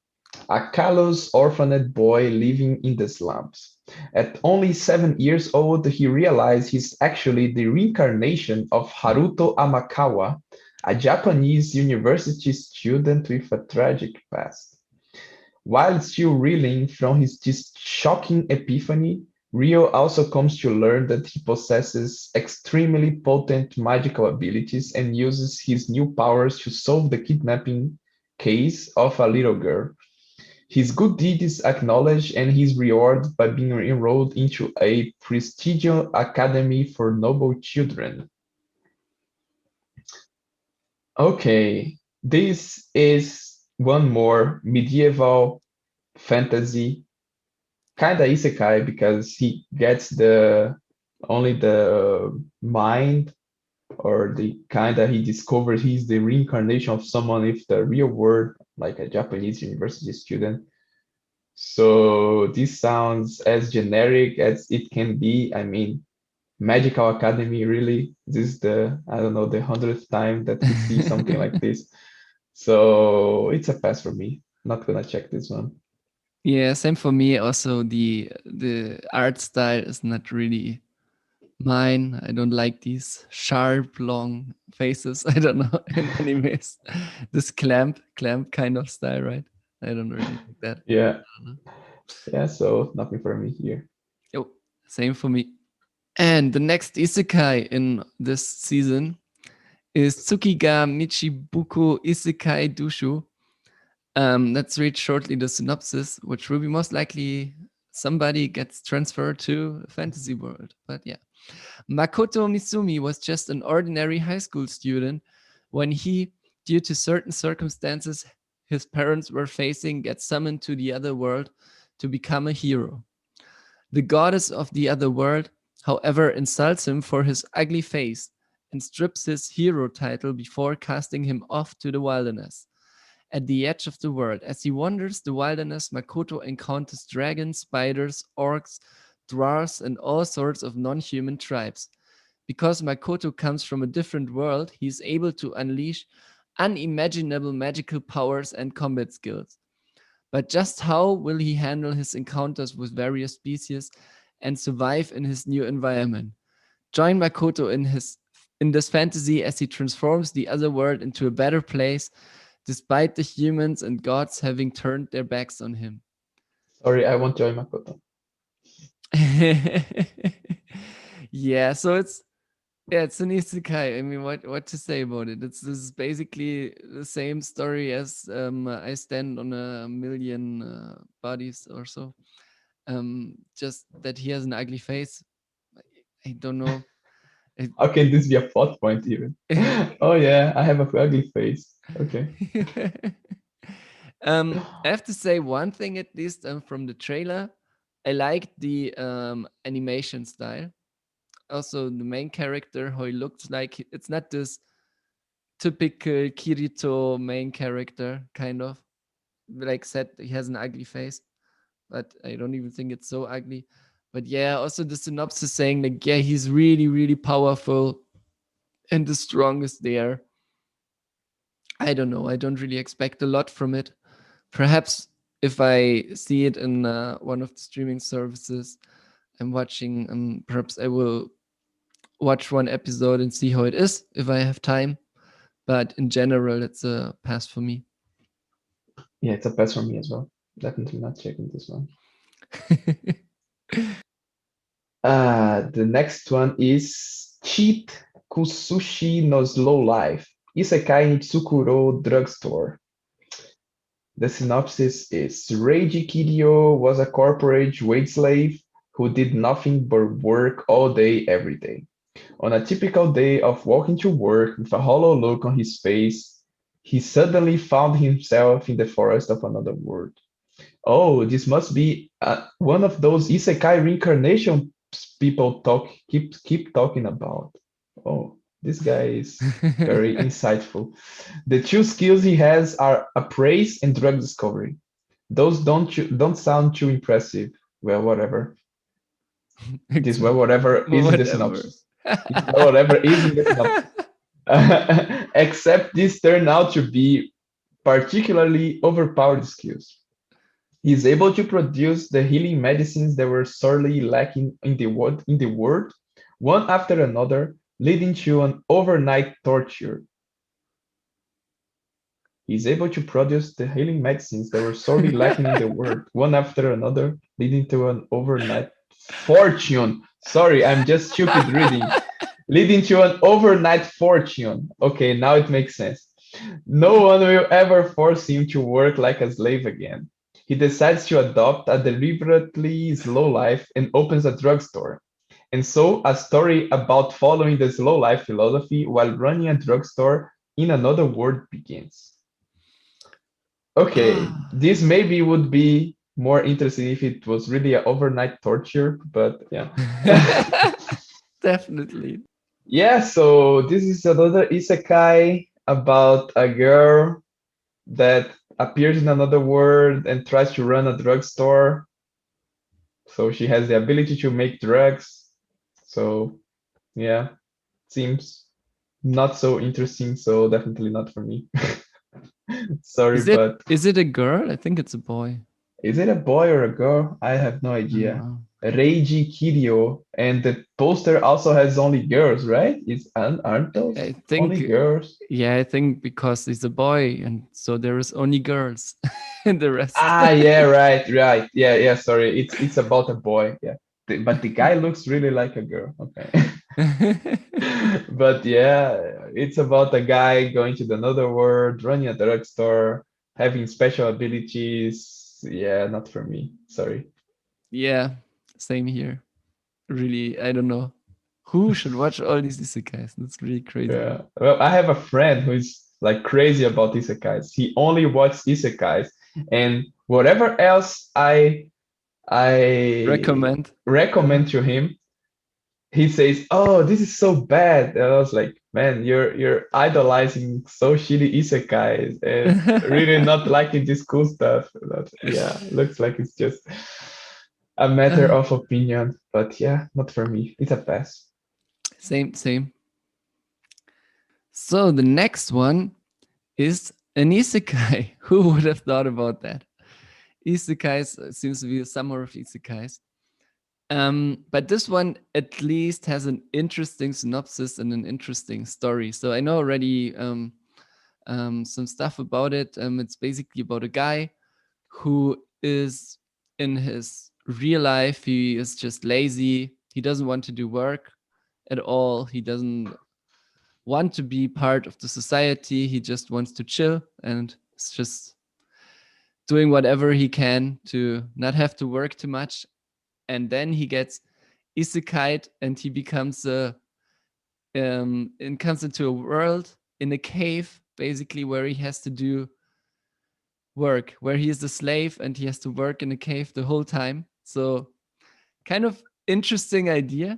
a callous orphaned boy living in the slums. At only 7 years old, he realized he's actually the reincarnation of Haruto Amakawa, a Japanese university student with a tragic past. While still reeling from this shocking epiphany, Rio also comes to learn that he possesses extremely potent magical abilities and uses his new powers to solve the kidnapping case of a little girl. His good deed is acknowledged and he is rewarded by being enrolled into a prestigious academy for noble children. Okay, this is one more medieval fantasy kind of isekai because he gets the only the mind or the kind that he discovers he's the reincarnation of someone with the real world, like a Japanese university student. So this sounds as generic as it can be. I mean, Magical Academy, really? This is the, I don't know, the 100th time that we see something like this. So it's a pass for me. Not gonna check this one. Yeah, same for me. Also, the art style is not really mine. I don't like these sharp, long faces. I don't know in animes. This clamp kind of style, right? I don't really like that. Yeah, I don't know. yeah, so nothing for me here. Yo, same for me. And the next isekai in this season is Tsukiga Michibuku Isekai Dushu. Let's read shortly the synopsis, which will be most likely somebody gets transferred to a fantasy world. But yeah. Makoto Misumi was just an ordinary high school student when he, due to certain circumstances his parents were facing, gets summoned to the other world to become a hero. The goddess of the other world, however, insults him for his ugly face and strips his hero title before casting him off to the wilderness. At the edge of the world, as he wanders the wilderness, Makoto encounters dragons, spiders, orcs, dwarves, and all sorts of non human tribes. Because Makoto comes from a different world, he is able to unleash unimaginable magical powers and combat skills. But just how will he handle his encounters with various species and survive in his new environment? Join Makoto in this fantasy as he transforms the other world into a better place, despite the humans and gods having turned their backs on him. Sorry, I won't join Makoto. Yeah, so it's Yeah, it's an isekai. I mean, what to say about it? This is basically the same story as I Stand on a Million Bodies or so. Just that he has an ugly face. I don't know. It- How can this be a plot point even? Oh yeah, I have a ugly face. Okay. I have to say one thing at least from the trailer. I liked the animation style. Also, the main character, how he looks like. It's not this typical Kirito main character, kind of. Like said, he has an ugly face, but I don't even think it's so ugly. But yeah, also the synopsis saying like, yeah, he's really, really powerful and the strongest there. I don't know. I don't really expect a lot from it. Perhaps if I see it in one of the streaming services I'm watching, perhaps I will watch one episode and see how it is if I have time. But in general, it's a pass for me. Yeah, it's a pass for me as well. Definitely not checking this one. The next one is Cheat Kusushi no Slow Life. Isekai in Tsukurou Drugstore. The synopsis is Reiji Kiryu was a corporate wage slave who did nothing but work all day, every day. On a typical day of walking to work with a hollow look on his face, he suddenly found himself in the forest of another world. Oh, this must be one of those isekai reincarnation people keep talking about. Oh, this guy is very insightful. The two skills he has are appraise and drug discovery. Those don't sound too impressive. Well, whatever. This well, whatever is in the Whatever. synopsis. This well, whatever is in the synopsis. Except these turn out to be particularly overpowered skills. He is able to produce the healing medicines that were sorely lacking in the world, one after another, leading to an overnight torture. He is able to produce the healing medicines that were sorely lacking in the world, one after another, leading to an overnight fortune. Sorry, I'm just stupid reading. Leading to an overnight fortune. Okay, now it makes sense. No one will ever force him to work like a slave again. He decides to adopt a deliberately slow life and opens a drugstore. And so, a story about following the slow life philosophy while running a drugstore in another world begins. Okay, this maybe would be more interesting if it was really an overnight torture, but yeah. Definitely. Yeah, so this is another isekai about a girl that appears in another world and tries to run a drugstore. So she has the ability to make drugs. So yeah, seems not so interesting. So definitely not for me. Sorry, but Is it a girl? I think it's a boy. is it a boy or a girl? I have no I don't idea. know. Reiji Kiryu, and the poster also has only girls, right? Aren't I those think, only girls? yeah, I think because he's a boy, and so there is only girls, and the rest. Ah, yeah, right. Yeah, yeah. Sorry, it's about a boy. Yeah, but the guy looks really like a girl. Okay, but yeah, it's about a guy going to another world, running a drugstore, having special abilities. Yeah, not for me. Sorry. Yeah, same here. Really, I don't know who should watch all these isekais. That's really crazy. Yeah. Well, I have a friend who is like crazy about isekais. He only watches isekais, and whatever else I Recommend. recommend to him, he says, "Oh, this is so bad." And I was like, "Man, you're idolizing so shitty isekais and really not liking this cool stuff." Yeah, looks like it's just a matter Uh, of opinion. But yeah, not for me. It's a pass. same. So the next one is an isekai. Who would have thought about that? Isekais seems to be a summer of isekais. But this one at least has an interesting synopsis and an interesting story. So I know already some stuff about it. It's basically about a guy who is in his real life, he is just lazy. He doesn't want to do work. at all. He doesn't want to be part of the society. He just wants to chill and it's just doing whatever he can to not have to work too much. And then he gets isekai and he becomes a and comes into a world in a cave basically where he has to do work, where he is a slave and he has to work in a cave the whole time. So kind of interesting idea.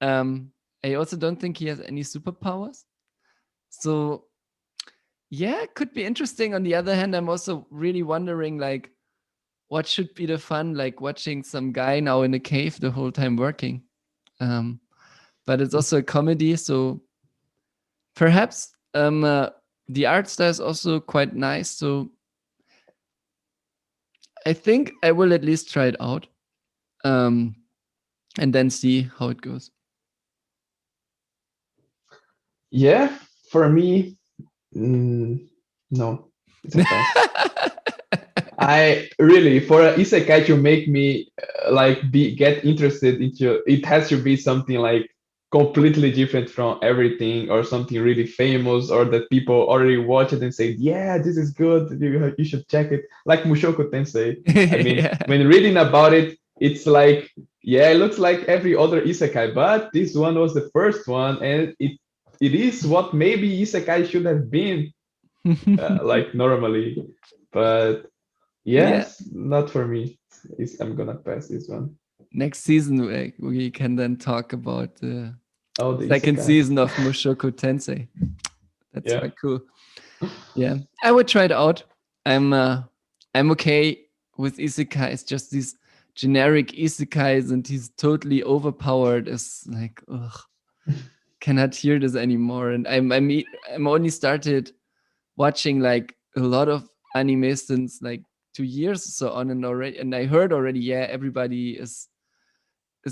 um I also don't think he has any superpowers, so yeah, it could be interesting. On the other hand, I'm also really wondering like what should be the fun, like watching some guy now in a cave the whole time working. um but it's also a comedy, so perhaps the art style is also quite nice, so I think I will at least try it out, um and then see how it goes. Yeah, for me, mm, no, it's a pass. I really, for an isekai to make me like be get interested into, it has to be something like completely different from everything, or something really famous, or that people already watch it and say, yeah, this is good, you should check it, like Mushoku Tensei. I mean, Yeah. when reading about it, it's like, yeah, it looks like every other isekai, but this one was the first one, and it is what maybe isekai should have been, like normally, but Yeah. yes, not for me. I'm gonna pass this one. Next season, we can then talk about the Oh, the second isekai. season of Mushoku Tensei. That's Yeah. quite cool. Yeah, I would try it out. I'm uh, I'm okay with isekai. It's just these generic isekais, and he's totally overpowered. It's like, ugh, cannot hear this anymore. And I'm only started watching like a lot of anime since like 2 years or so on, and already, and I heard already, yeah, everybody is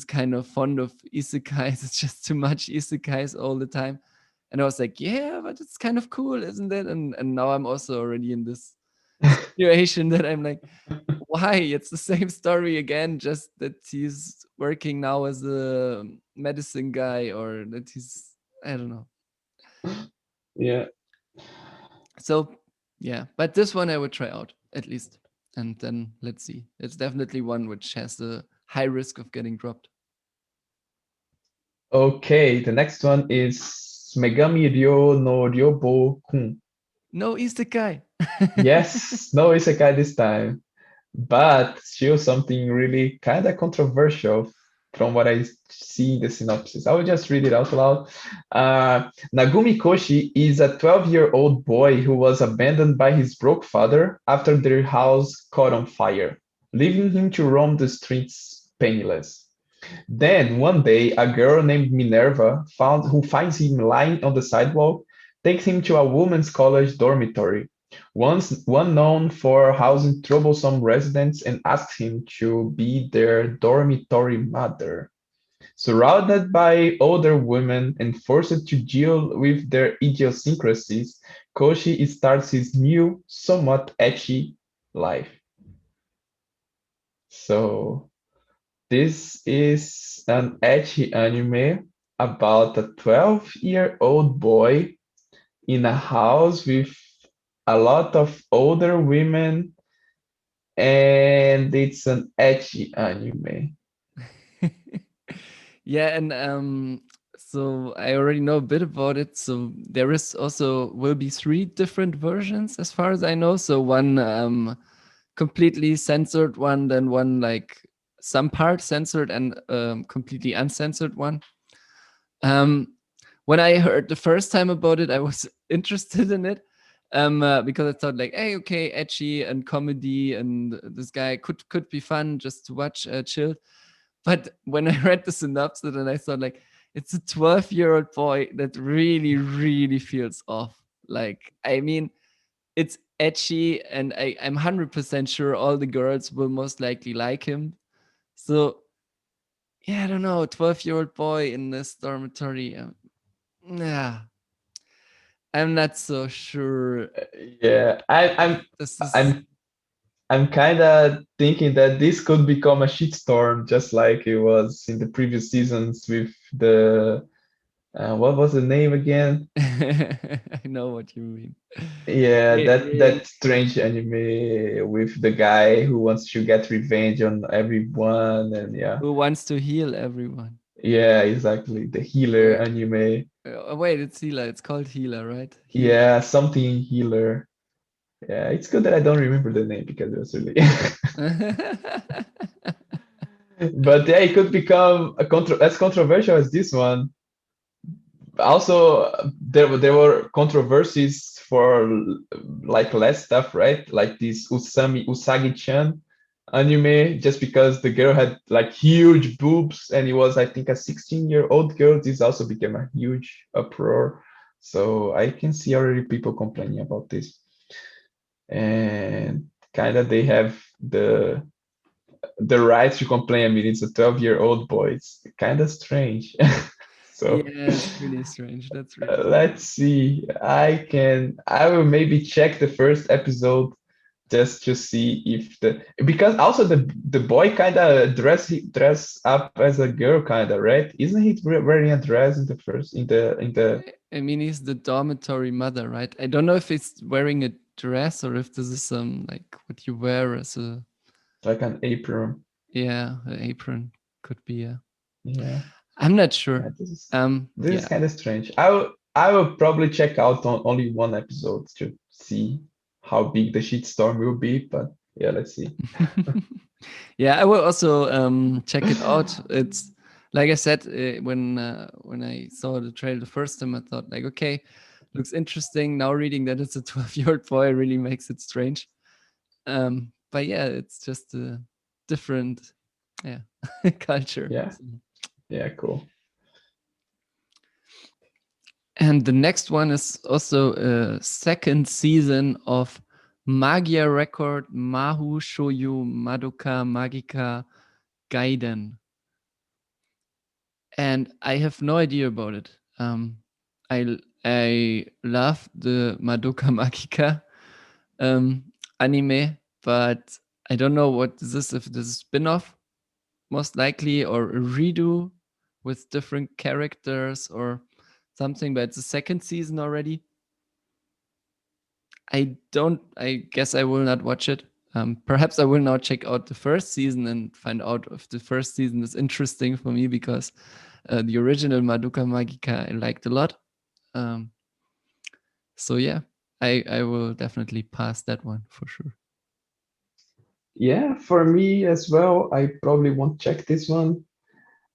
kind of fond of isekais. It's just too much isekais all the time. And I was like, yeah, but it's kind of cool, isn't it? And now I'm also already in this situation that I'm like, why? It's the same story again, just that he's working now as a medicine guy, or that he's, I don't know. Yeah. So yeah, but this one I would try out at least. And then let's see. It's definitely one which has a high risk of getting dropped. Okay, the next one is Megami-ryou no Ryoubo-kun. No isekai. Yes, no isekai this time, but still something really kind of controversial from what I see in the synopsis. I will just read it out loud. Nagumi Koshi is a 12-year-old boy who was abandoned by his broke father after their house caught on fire, leaving him to roam the streets penniless. Then one day, a girl named Minerva, who finds him lying on the sidewalk, takes him to a women's college dormitory, one known for housing troublesome residents, and asks him to be their dormitory mother. Surrounded by older women and forced to deal with their idiosyncrasies, Koshi starts his new, somewhat ecchi life. So this is an ecchi anime about a 12-year-old boy in a house with a lot of older women, and it's an ecchi anime. Yeah, and so I already know a bit about it. So there is also will be 3 different versions as far as I know. So one completely censored one, then one like some part censored, and completely uncensored one. Um, when I heard the first time about it, I was interested in it. Because I thought like, hey, okay, edgy and comedy, and this guy could be fun just to watch, chill. But when I read the synopsis and I thought like, it's a 12-year-old boy that really, really feels off. Like, I mean, it's edgy, and I'm 100% sure all the girls will most likely like him. So yeah, I don't know, 12-year-old boy in this dormitory. Yeah, I'm not so sure. Yeah, This is I'm I'm kind of thinking that this could become a shitstorm, just like it was in the previous seasons with the What was the name again? I know what you mean. Yeah, Really, that strange anime with the guy who wants to get revenge on everyone, and yeah, who wants to heal everyone? yeah, exactly. The healer Wait, anime. wait, it's Healer. It's called Healer, right? Healer. Yeah, something healer. Yeah, it's good that I don't remember the name because it was really. But yeah, it could become as controversial as this one. Also, there were controversies for like less stuff, right? Like this Usagi-chan anime, just because the girl had like huge boobs and it was, I think, a 16-year-old girl. This also became a huge uproar. So I can see already people complaining about this. And kind of they have the right to complain. I mean, it's a 12-year-old boy. It's kind of strange. So Yeah, it's really strange. That's really let's see. I will maybe check the first episode just to see if the because also the boy kind of dress up as a girl kind of, right? Isn't he wearing a dress in the first in the I mean, he's the dormitory mother, right? I don't know if he's wearing a dress or if this is some like what you wear as a, like an apron? yeah, an apron. Could be, yeah. Yeah, I'm not yeah. sure. This is Yeah. kind of strange. I will probably check out on only one episode to see how big the shitstorm will be. But yeah, let's see. Yeah, I will also check it out. It's like I said, when I saw the trailer the first time, I thought like, okay, looks interesting. Now reading that it's a 12-year-old boy really makes it strange. But yeah, it's just a different, yeah, culture. Yeah, So. yeah, cool. And the next one is also a second season of Magia Record Mahu Shoyu Madoka Magica Gaiden. And I have no idea about it. I love the Madoka Magica anime, but I don't know what this is. If this is a spin-off, most likely, or a redo with different characters or something. But it's the second season already. I don't. I guess I will not watch it. Perhaps I will now check out the first season and find out if the first season is interesting for me because the original Madoka Magica I liked a lot. Um, so yeah, I will definitely pass that one for sure. Yeah, for me as well, I probably won't check this one.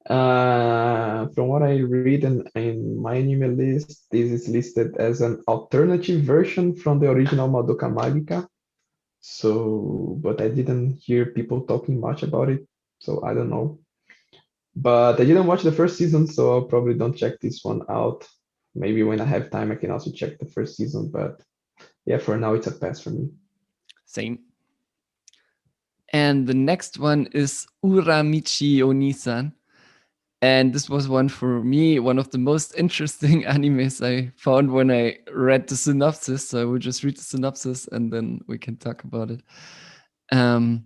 From what I read in my anime list, this is listed as an alternative version from the original Madoka Magica. So, but I didn't hear people talking much about it, so I don't know. But I didn't watch the first season, so I'll probably don't check this one out. Maybe when I have time, I can also check the first season. But yeah, for now, it's a pass for me. Same. And the next one is Uramichi-Oniisan. And this was one for me, one of the most interesting animes I found when I read the synopsis. So I will just read the synopsis and then we can talk about it. Um,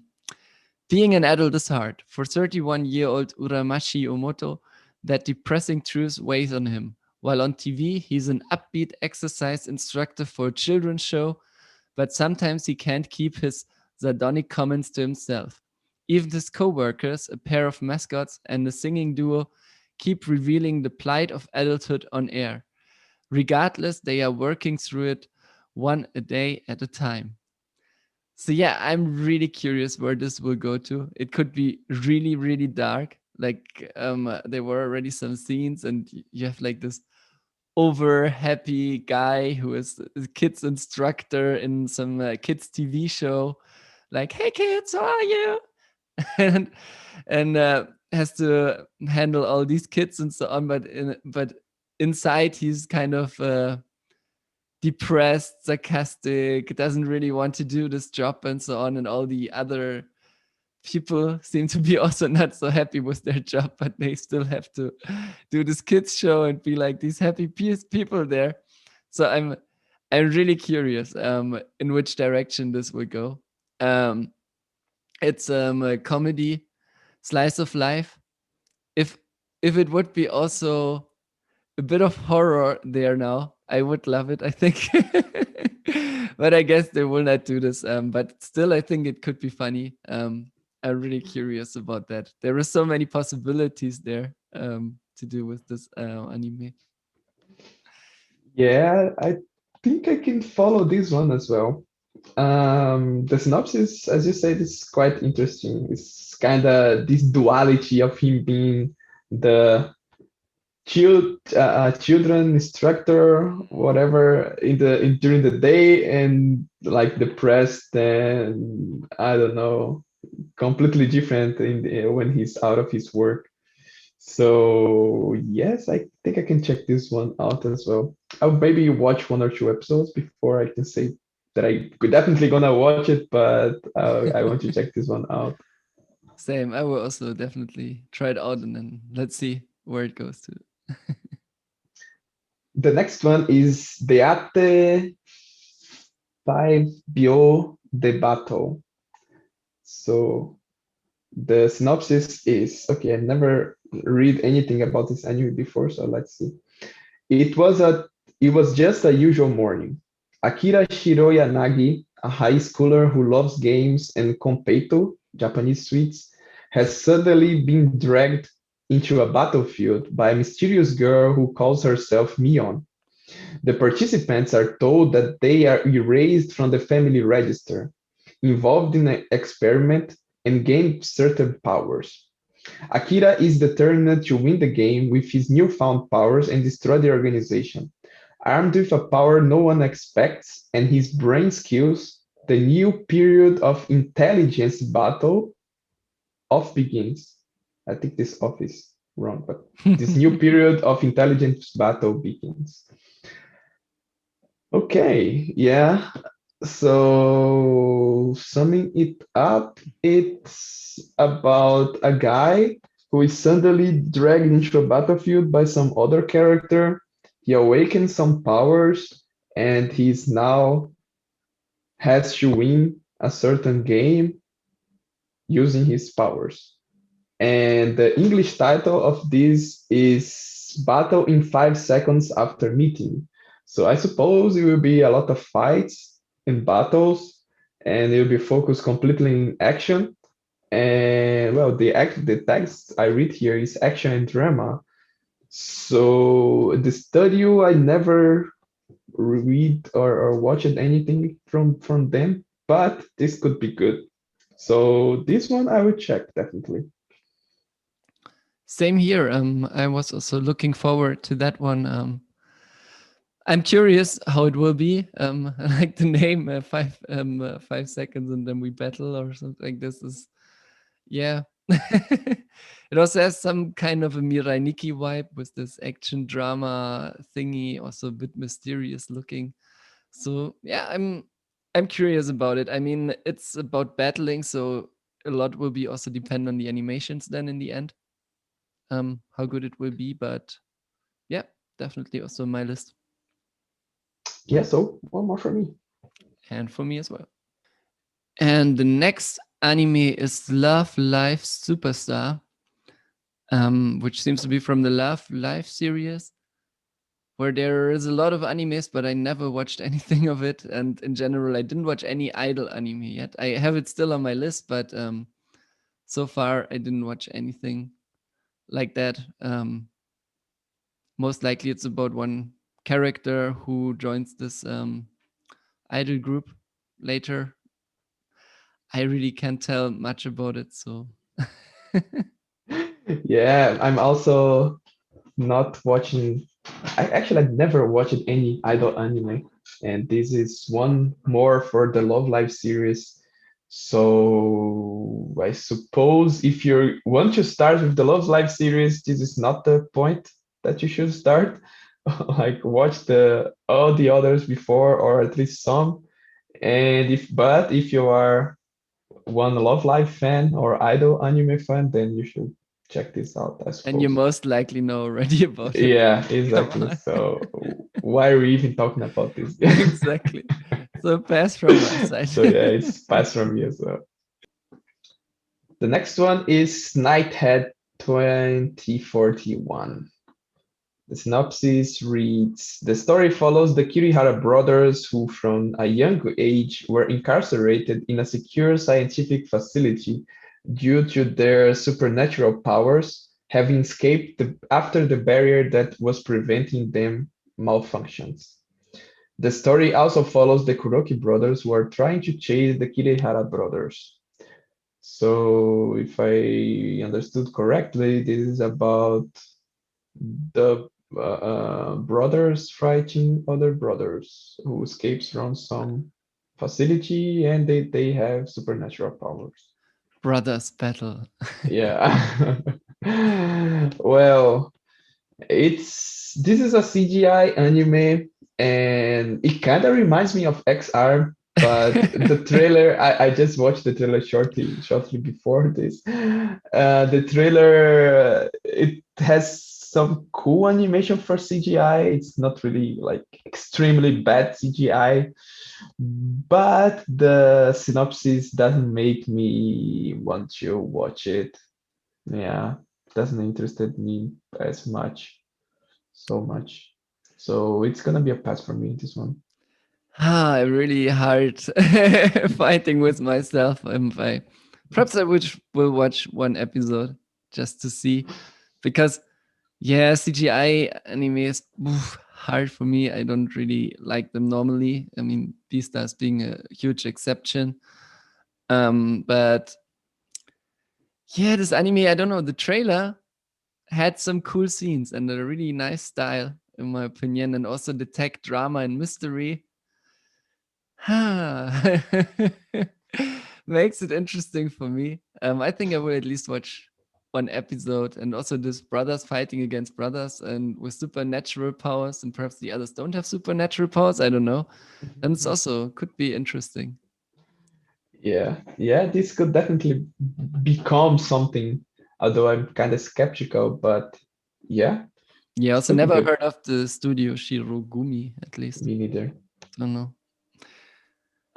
Being an adult is hard. For 31-year-old Uramashi Omoto, that depressing truth weighs on him. While on TV, he's an upbeat exercise instructor for a children's show, but sometimes he can't keep his sardonic comments to himself. Even his co-workers, a pair of mascots, and a singing duo keep revealing the plight of adulthood on air. Regardless, they are working through it one a day at a time. So yeah, I'm really curious where this will go to. It could be really, really dark. Like there were already some scenes, and you have like this over happy guy who is a kids instructor in some kids TV show. Like, hey kids, how are you? and and has to handle all these kids and so on. But inside he's kind of depressed, sarcastic, doesn't really want to do this job and so on. And all the other people seem to be also not so happy with their job, but they still have to do this kids show and be like these happy people there. So I'm really curious in which direction this will go. Um, it's a comedy, slice of life. If if it would be also a bit of horror there now. I would love it, I think. But I guess they will not do this. But still, I think it could be funny. I'm really curious about that. There are so many possibilities there to do with this anime. Yeah, I think I can follow this one as well. The synopsis, as you said, is quite interesting. It's kind of this duality of him being the children instructor, whatever, during the day, and like depressed and I don't know, completely different when he's out of his work. So yes, I think I can check this one out as well. I'll maybe watch one or two episodes before I can say that I could definitely gonna watch it, but I want to check this one out. Same. I will also definitely try it out and then let's see where it goes to. The next one is Deate 5 Bio de Battle. So the synopsis is okay. I never read anything about this anime before, so let's see. It was a it was just a usual morning. Akira Shiroya Nagi, a high schooler who loves games and konpeito, Japanese sweets, has suddenly been dragged into a battlefield by a mysterious girl who calls herself Mion. The participants are told that they are erased from the family register, involved in an experiment, and gain certain powers. Akira is determined to win the game with his newfound powers and destroy the organization. Armed with a power no one expects and his brain skills, the new period of intelligence battle off begins. I think this off is wrong, but this new period of intelligence battle begins. Okay, yeah. So summing it up, it's about a guy who is suddenly dragged into a battlefield by some other character. He awakens some powers, and he's now has to win a certain game using his powers. And the English title of this is Battle in 5 Seconds After Meeting. So I suppose it will be a lot of fights and battles, and it will be focused completely in action. And well, the text I read here is action and drama. So the studio I never read or watched anything from them, but this could be good. So this one I will check definitely. Same here. I was also looking forward to that one. I'm curious how it will be. Like the name, 5 seconds, and then we battle or something like this is, yeah. It also has some kind of a Mirai Nikki vibe with this action drama thingy, also a bit mysterious looking. So yeah, I'm curious about it. I mean, it's about battling, so a lot will be also depend on the animations then in the end. How good it will be, but yeah, definitely also on my list Yeah, so one more for me. and for me as well. And the next anime is Love Live Superstar, which seems to be from the Love Live series, where there is a lot of animes, but I never watched anything of it. And in general, I didn't watch any idol anime yet. I have it still on my list, but so far I didn't watch anything like that. Most likely it's about one character who joins this idol group later. I really can't tell much about it, so Yeah, I'm also not watching. I've never watched any idol anime, and this is one more for the Love Live series. So I suppose if you want to start with the Love Live series, this is not the point that you should start. Like watch the all the others before, or at least some. And if you are one Love Live fan or idol anime fan, then you should check this out, I and you suppose. most likely know already about it. Yeah, Come exactly. on. So why are we even talking about this? Exactly. So pass from my side. So yeah, it's passed from me as well. The next one is Nighthead 2041. The synopsis reads: The story follows the Kirihara brothers who, from a young age, were incarcerated in a secure scientific facility due to their supernatural powers, having escaped after the barrier that was preventing them malfunctions. The story also follows the Kuroki brothers who are trying to chase the Kirihara brothers. So, if I understood correctly, this is about the brothers fighting other brothers who escapes from some facility and they have supernatural powers. Brothers battle. Yeah. Well, this is a CGI anime and it kind of reminds me of XR, but the trailer I just watched the trailer shortly before this. The trailer it has some cool animation for CGI. It's not really like extremely bad CGI, but the synopsis doesn't make me want to watch it. Yeah, doesn't interested me as so much. So it's gonna be a pass for me, this one. Really hard fighting with myself. Perhaps I will watch one episode just to see, because yeah, CGI anime is hard for me. I don't really like them normally. I mean, Beastars being a huge exception. But yeah, this anime, I don't know, the trailer had some cool scenes and a really nice style, in my opinion, and also the tech drama and mystery makes it interesting for me. I think I will at least watch one episode, and also this brothers fighting against brothers and with supernatural powers, and perhaps the others don't have supernatural powers. I don't know. And it's also could be interesting. Yeah, this could definitely become something, although I'm kind of skeptical, but yeah, Yeah, it also could be never good. heard of the studio Shirogumi, at least. Me neither. Don't know.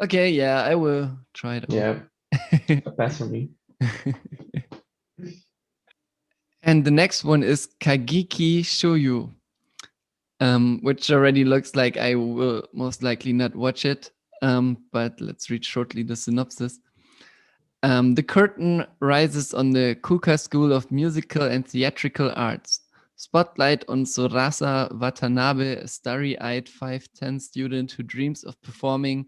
Okay, yeah, I will try it out. Yeah, a pass for me. And the next one is Kageki Shoujo, which already looks like I will most likely not watch it. But let's read shortly the synopsis. The curtain rises on the Kuka School of Musical and Theatrical Arts. Spotlight on Sorasa Watanabe, a starry-eyed 5'10" student who dreams of performing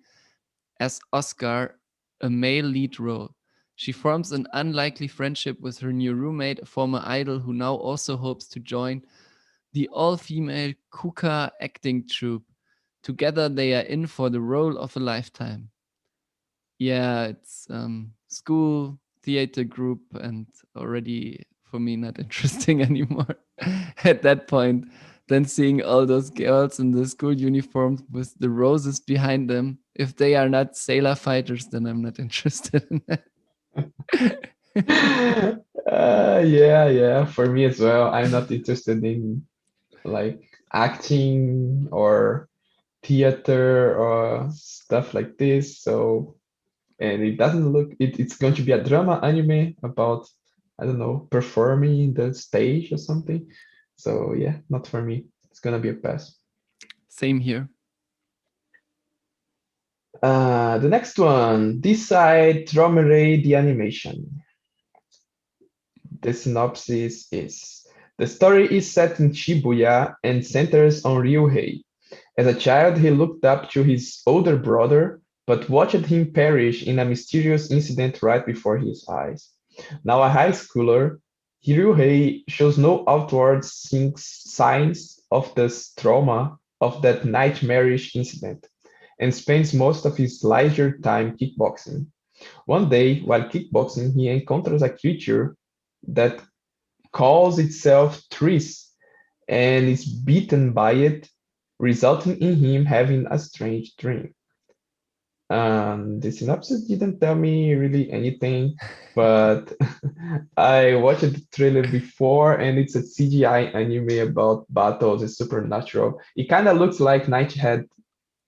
as Oscar, a male lead role. She forms an unlikely friendship with her new roommate, a former idol who now also hopes to join the all-female Kuka acting troupe. Together they are in for the role of a lifetime. Yeah, it's school theater group, and already for me not interesting anymore at that point. Then seeing all those girls in the school uniforms with the roses behind them, if they are not sailor fighters, then I'm not interested in that. Yeah, for me as well. I'm not interested in like acting or theater or stuff like this. So, and it doesn't look it's going to be a drama anime about, I don't know, performing in the stage or something. So yeah, not for me. It's gonna be a pass. Same here. The next one, this side Tromere the Animation. The synopsis is: the story is set in Shibuya and centers on Ryuhei. As a child, he looked up to his older brother, but watched him perish in a mysterious incident right before his eyes. Now a high schooler, Ryuhei shows no outward signs of the trauma of that nightmarish incident, and spends most of his leisure time kickboxing. One day, while kickboxing, he encounters a creature that calls itself Tris and is beaten by it, resulting in him having a strange dream. The synopsis didn't tell me really anything, but I watched the trailer before, and it's a CGI anime about battles. It's supernatural. It kind of looks like Nighthead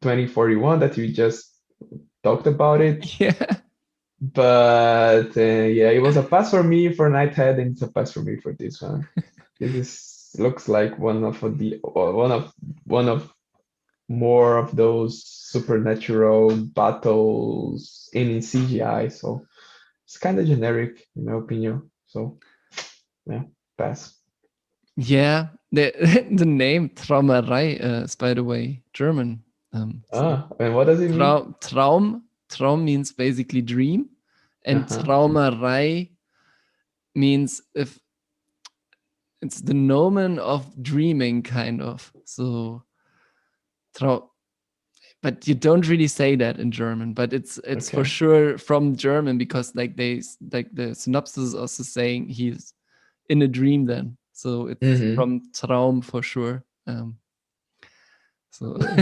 2041 that we just talked about it. Yeah. But yeah, it was a pass for me for Nighthead, and it's a pass for me for this one. This is looks like one of more of those supernatural battles in CGI. So it's kind of generic in my opinion. So yeah, pass. Yeah, the the name Traumerei is, by the way, German. So And what does it mean? Traum means basically dream, and Uh-huh. Traumerei means if it's the nomen of dreaming, kind of. So Trau, but you don't really say that in German. But it's for Okay. sure from German, because like the synopsis is also saying he's in a dream then. So it's Mm-hmm. from Traum for sure. So Cool.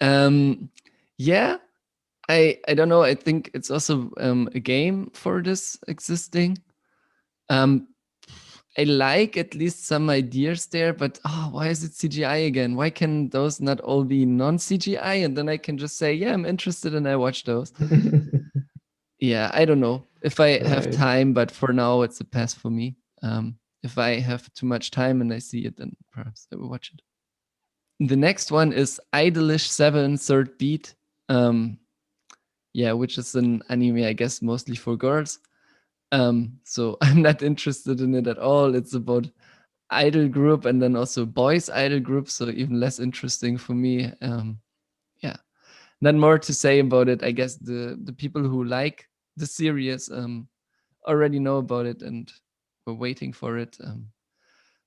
um yeah, I don't know. I think it's also a game for this existing. Um I like at least some ideas there, but why is it CGI again? Why can those not all be non-CGI? And then I can just say, yeah, I'm interested and I watch those. Yeah, I don't know if I have Right. time, but for now it's a pass for me. If I have too much time and I see it, then perhaps I will watch it. The next one is Idolish 7 Third Beat. Um, yeah, which is an anime, I guess, mostly for girls. So I'm not interested in it at all. It's about idol group and then also boys idol group, so even less interesting for me. Yeah, not more to say about it. I guess the people who like the series already know about it and were waiting for it.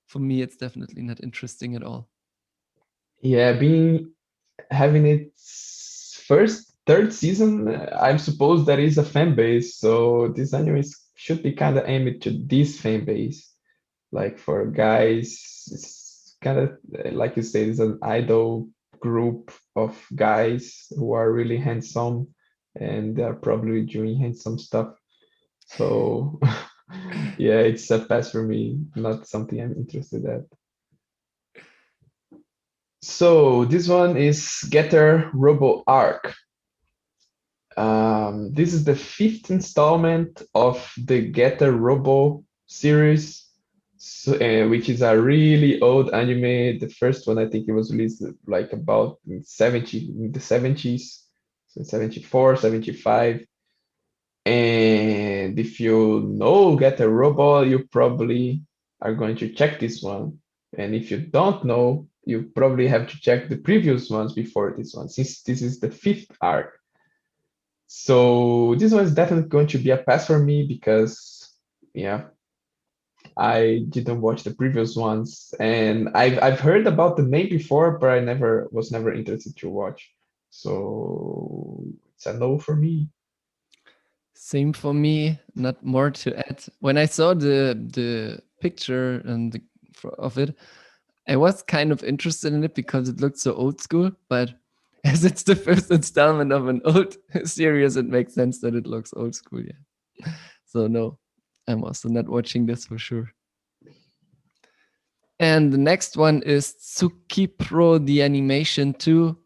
For me, it's definitely not interesting at all. Yeah, being having its first third season, I suppose there is a fan base, so this anime should be kind of aimed to this fan base. Like for guys, it's kind of like you said, it's an idol group of guys who are really handsome and they're probably doing handsome stuff. So yeah, it's a pass for me, not something I'm interested at. So this one is Getter Robo Arc. This is the fifth installment of the Getter Robo series, so, which is a really old anime. The first one I think it was released like about in the 70s, so 74, 75. And if you know Getter Robo, you probably are going to check this one. And if you don't know, you probably have to check the previous ones before this one, since this is the fifth arc. So this one is definitely going to be a pass for me because yeah, I didn't watch the previous ones and I've heard about the name before, but I never interested to watch. So it's a no for me. Same for me. Not more to add. When I saw the picture and of it, I was kind of interested in it because it looked so old school. But as it's the first installment of an old series, it makes sense that it looks old school. Yeah. So no, I'm also not watching this for sure. And the next one is Tsukipro The Animation 2,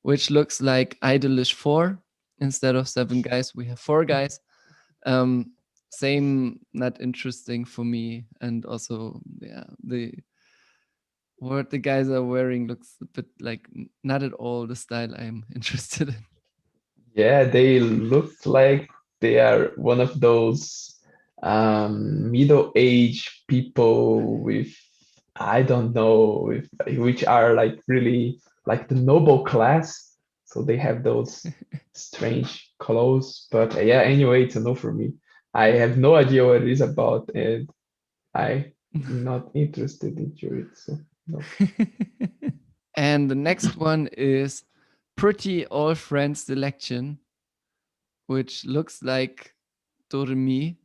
which looks like Idolish 4. Instead of 7 guys, we have 4 guys. Um, Same, not interesting for me. And also, yeah, the what the guys are wearing looks a bit like not at all the style I'm interested in. Yeah, they look like they are one of those middle-aged people with, I don't know, which are like really like the noble class. So they have those strange clothes. But yeah, anyway, it's a no for me. I have no idea what it is about, and I'm not interested into it. So no. And the next one is Pretty All Friends Selection, which looks like Doremi,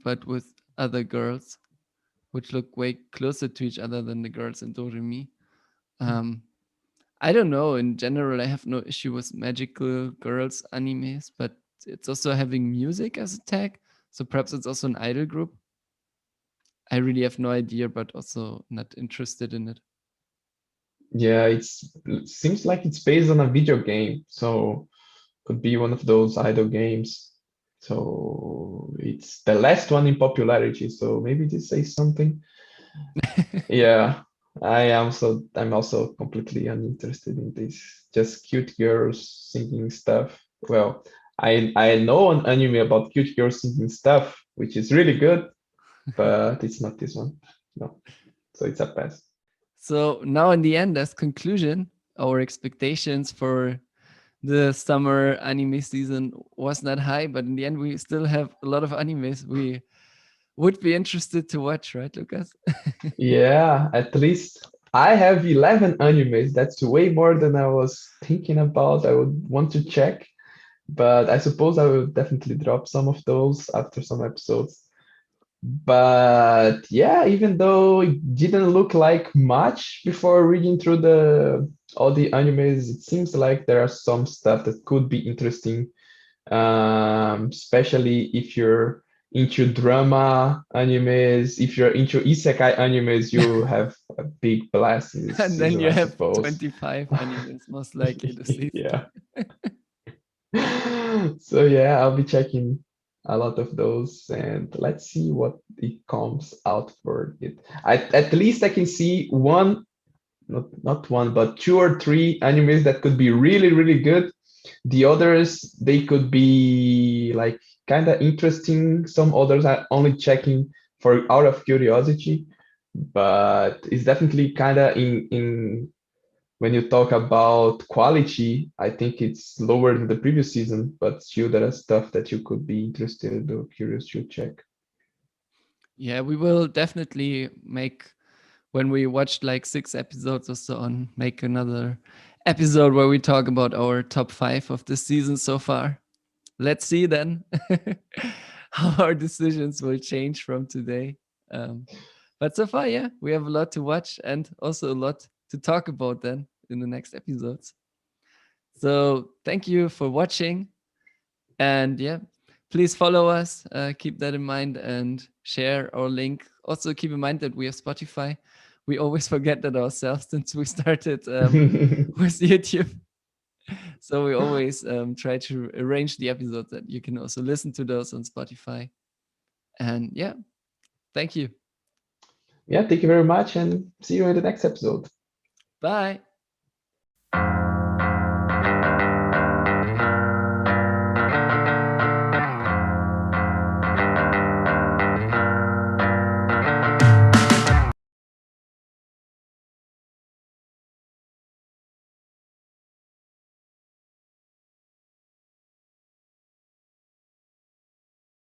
but with other girls, which look way closer to each other than the girls in Doremi. Um, I don't know. In general, I have no issue with magical girls animes, but it's also having music as a tag. So perhaps it's also an idol group. I really have no idea, but also not interested in it. Yeah, it seems like it's based on a video game, so could be one of those idle games. So it's the last one in popularity. So maybe this says something. Yeah, I'm also completely uninterested in this. Just cute girls singing stuff. Well, I know an anime about cute girls singing stuff, which is really good, but it's not this one. No. So it's a pass. So now in the end, as conclusion, our expectations for the summer anime season was not high, but in the end, we still have a lot of animes we would be interested to watch, right, Lucas? Yeah, at least I have 11 animes. That's way more than I was thinking about. I would want to check, but I suppose I will definitely drop some of those after some episodes. But yeah, even though it didn't look like much before reading through the all the animes, it seems like there are some stuff that could be interesting, especially if you're into drama animes. If you're into isekai animes, you have a big blast in this And then season, you I have suppose. 25 animes, most likely this season. Yeah. So yeah, I'll be checking a lot of those, and let's see what it comes out for it. At least I can see one, not one, but two or three animes that could be really, really good. The others, they could be like kind of interesting. Some others are only checking for out of curiosity, but it's definitely kind of in when you talk about quality, I think it's lower than the previous season, but still there are stuff that you could be interested or curious to check. Yeah, we will definitely make, when we watched like 6 episodes or so on, make another episode where we talk about our top 5 of the season so far. Let's see then how our decisions will change from today. Um, but so far, yeah, we have a lot to watch and also a lot to talk about then in the next episodes. So thank you for watching. And yeah, please follow us, keep that in mind, and share our link. Also, keep in mind that we have Spotify. We always forget that ourselves since we started with YouTube. So we always try to arrange the episodes that you can also listen to those on Spotify. And yeah, thank you. Yeah, thank you very much and see you in the next episode. Bye.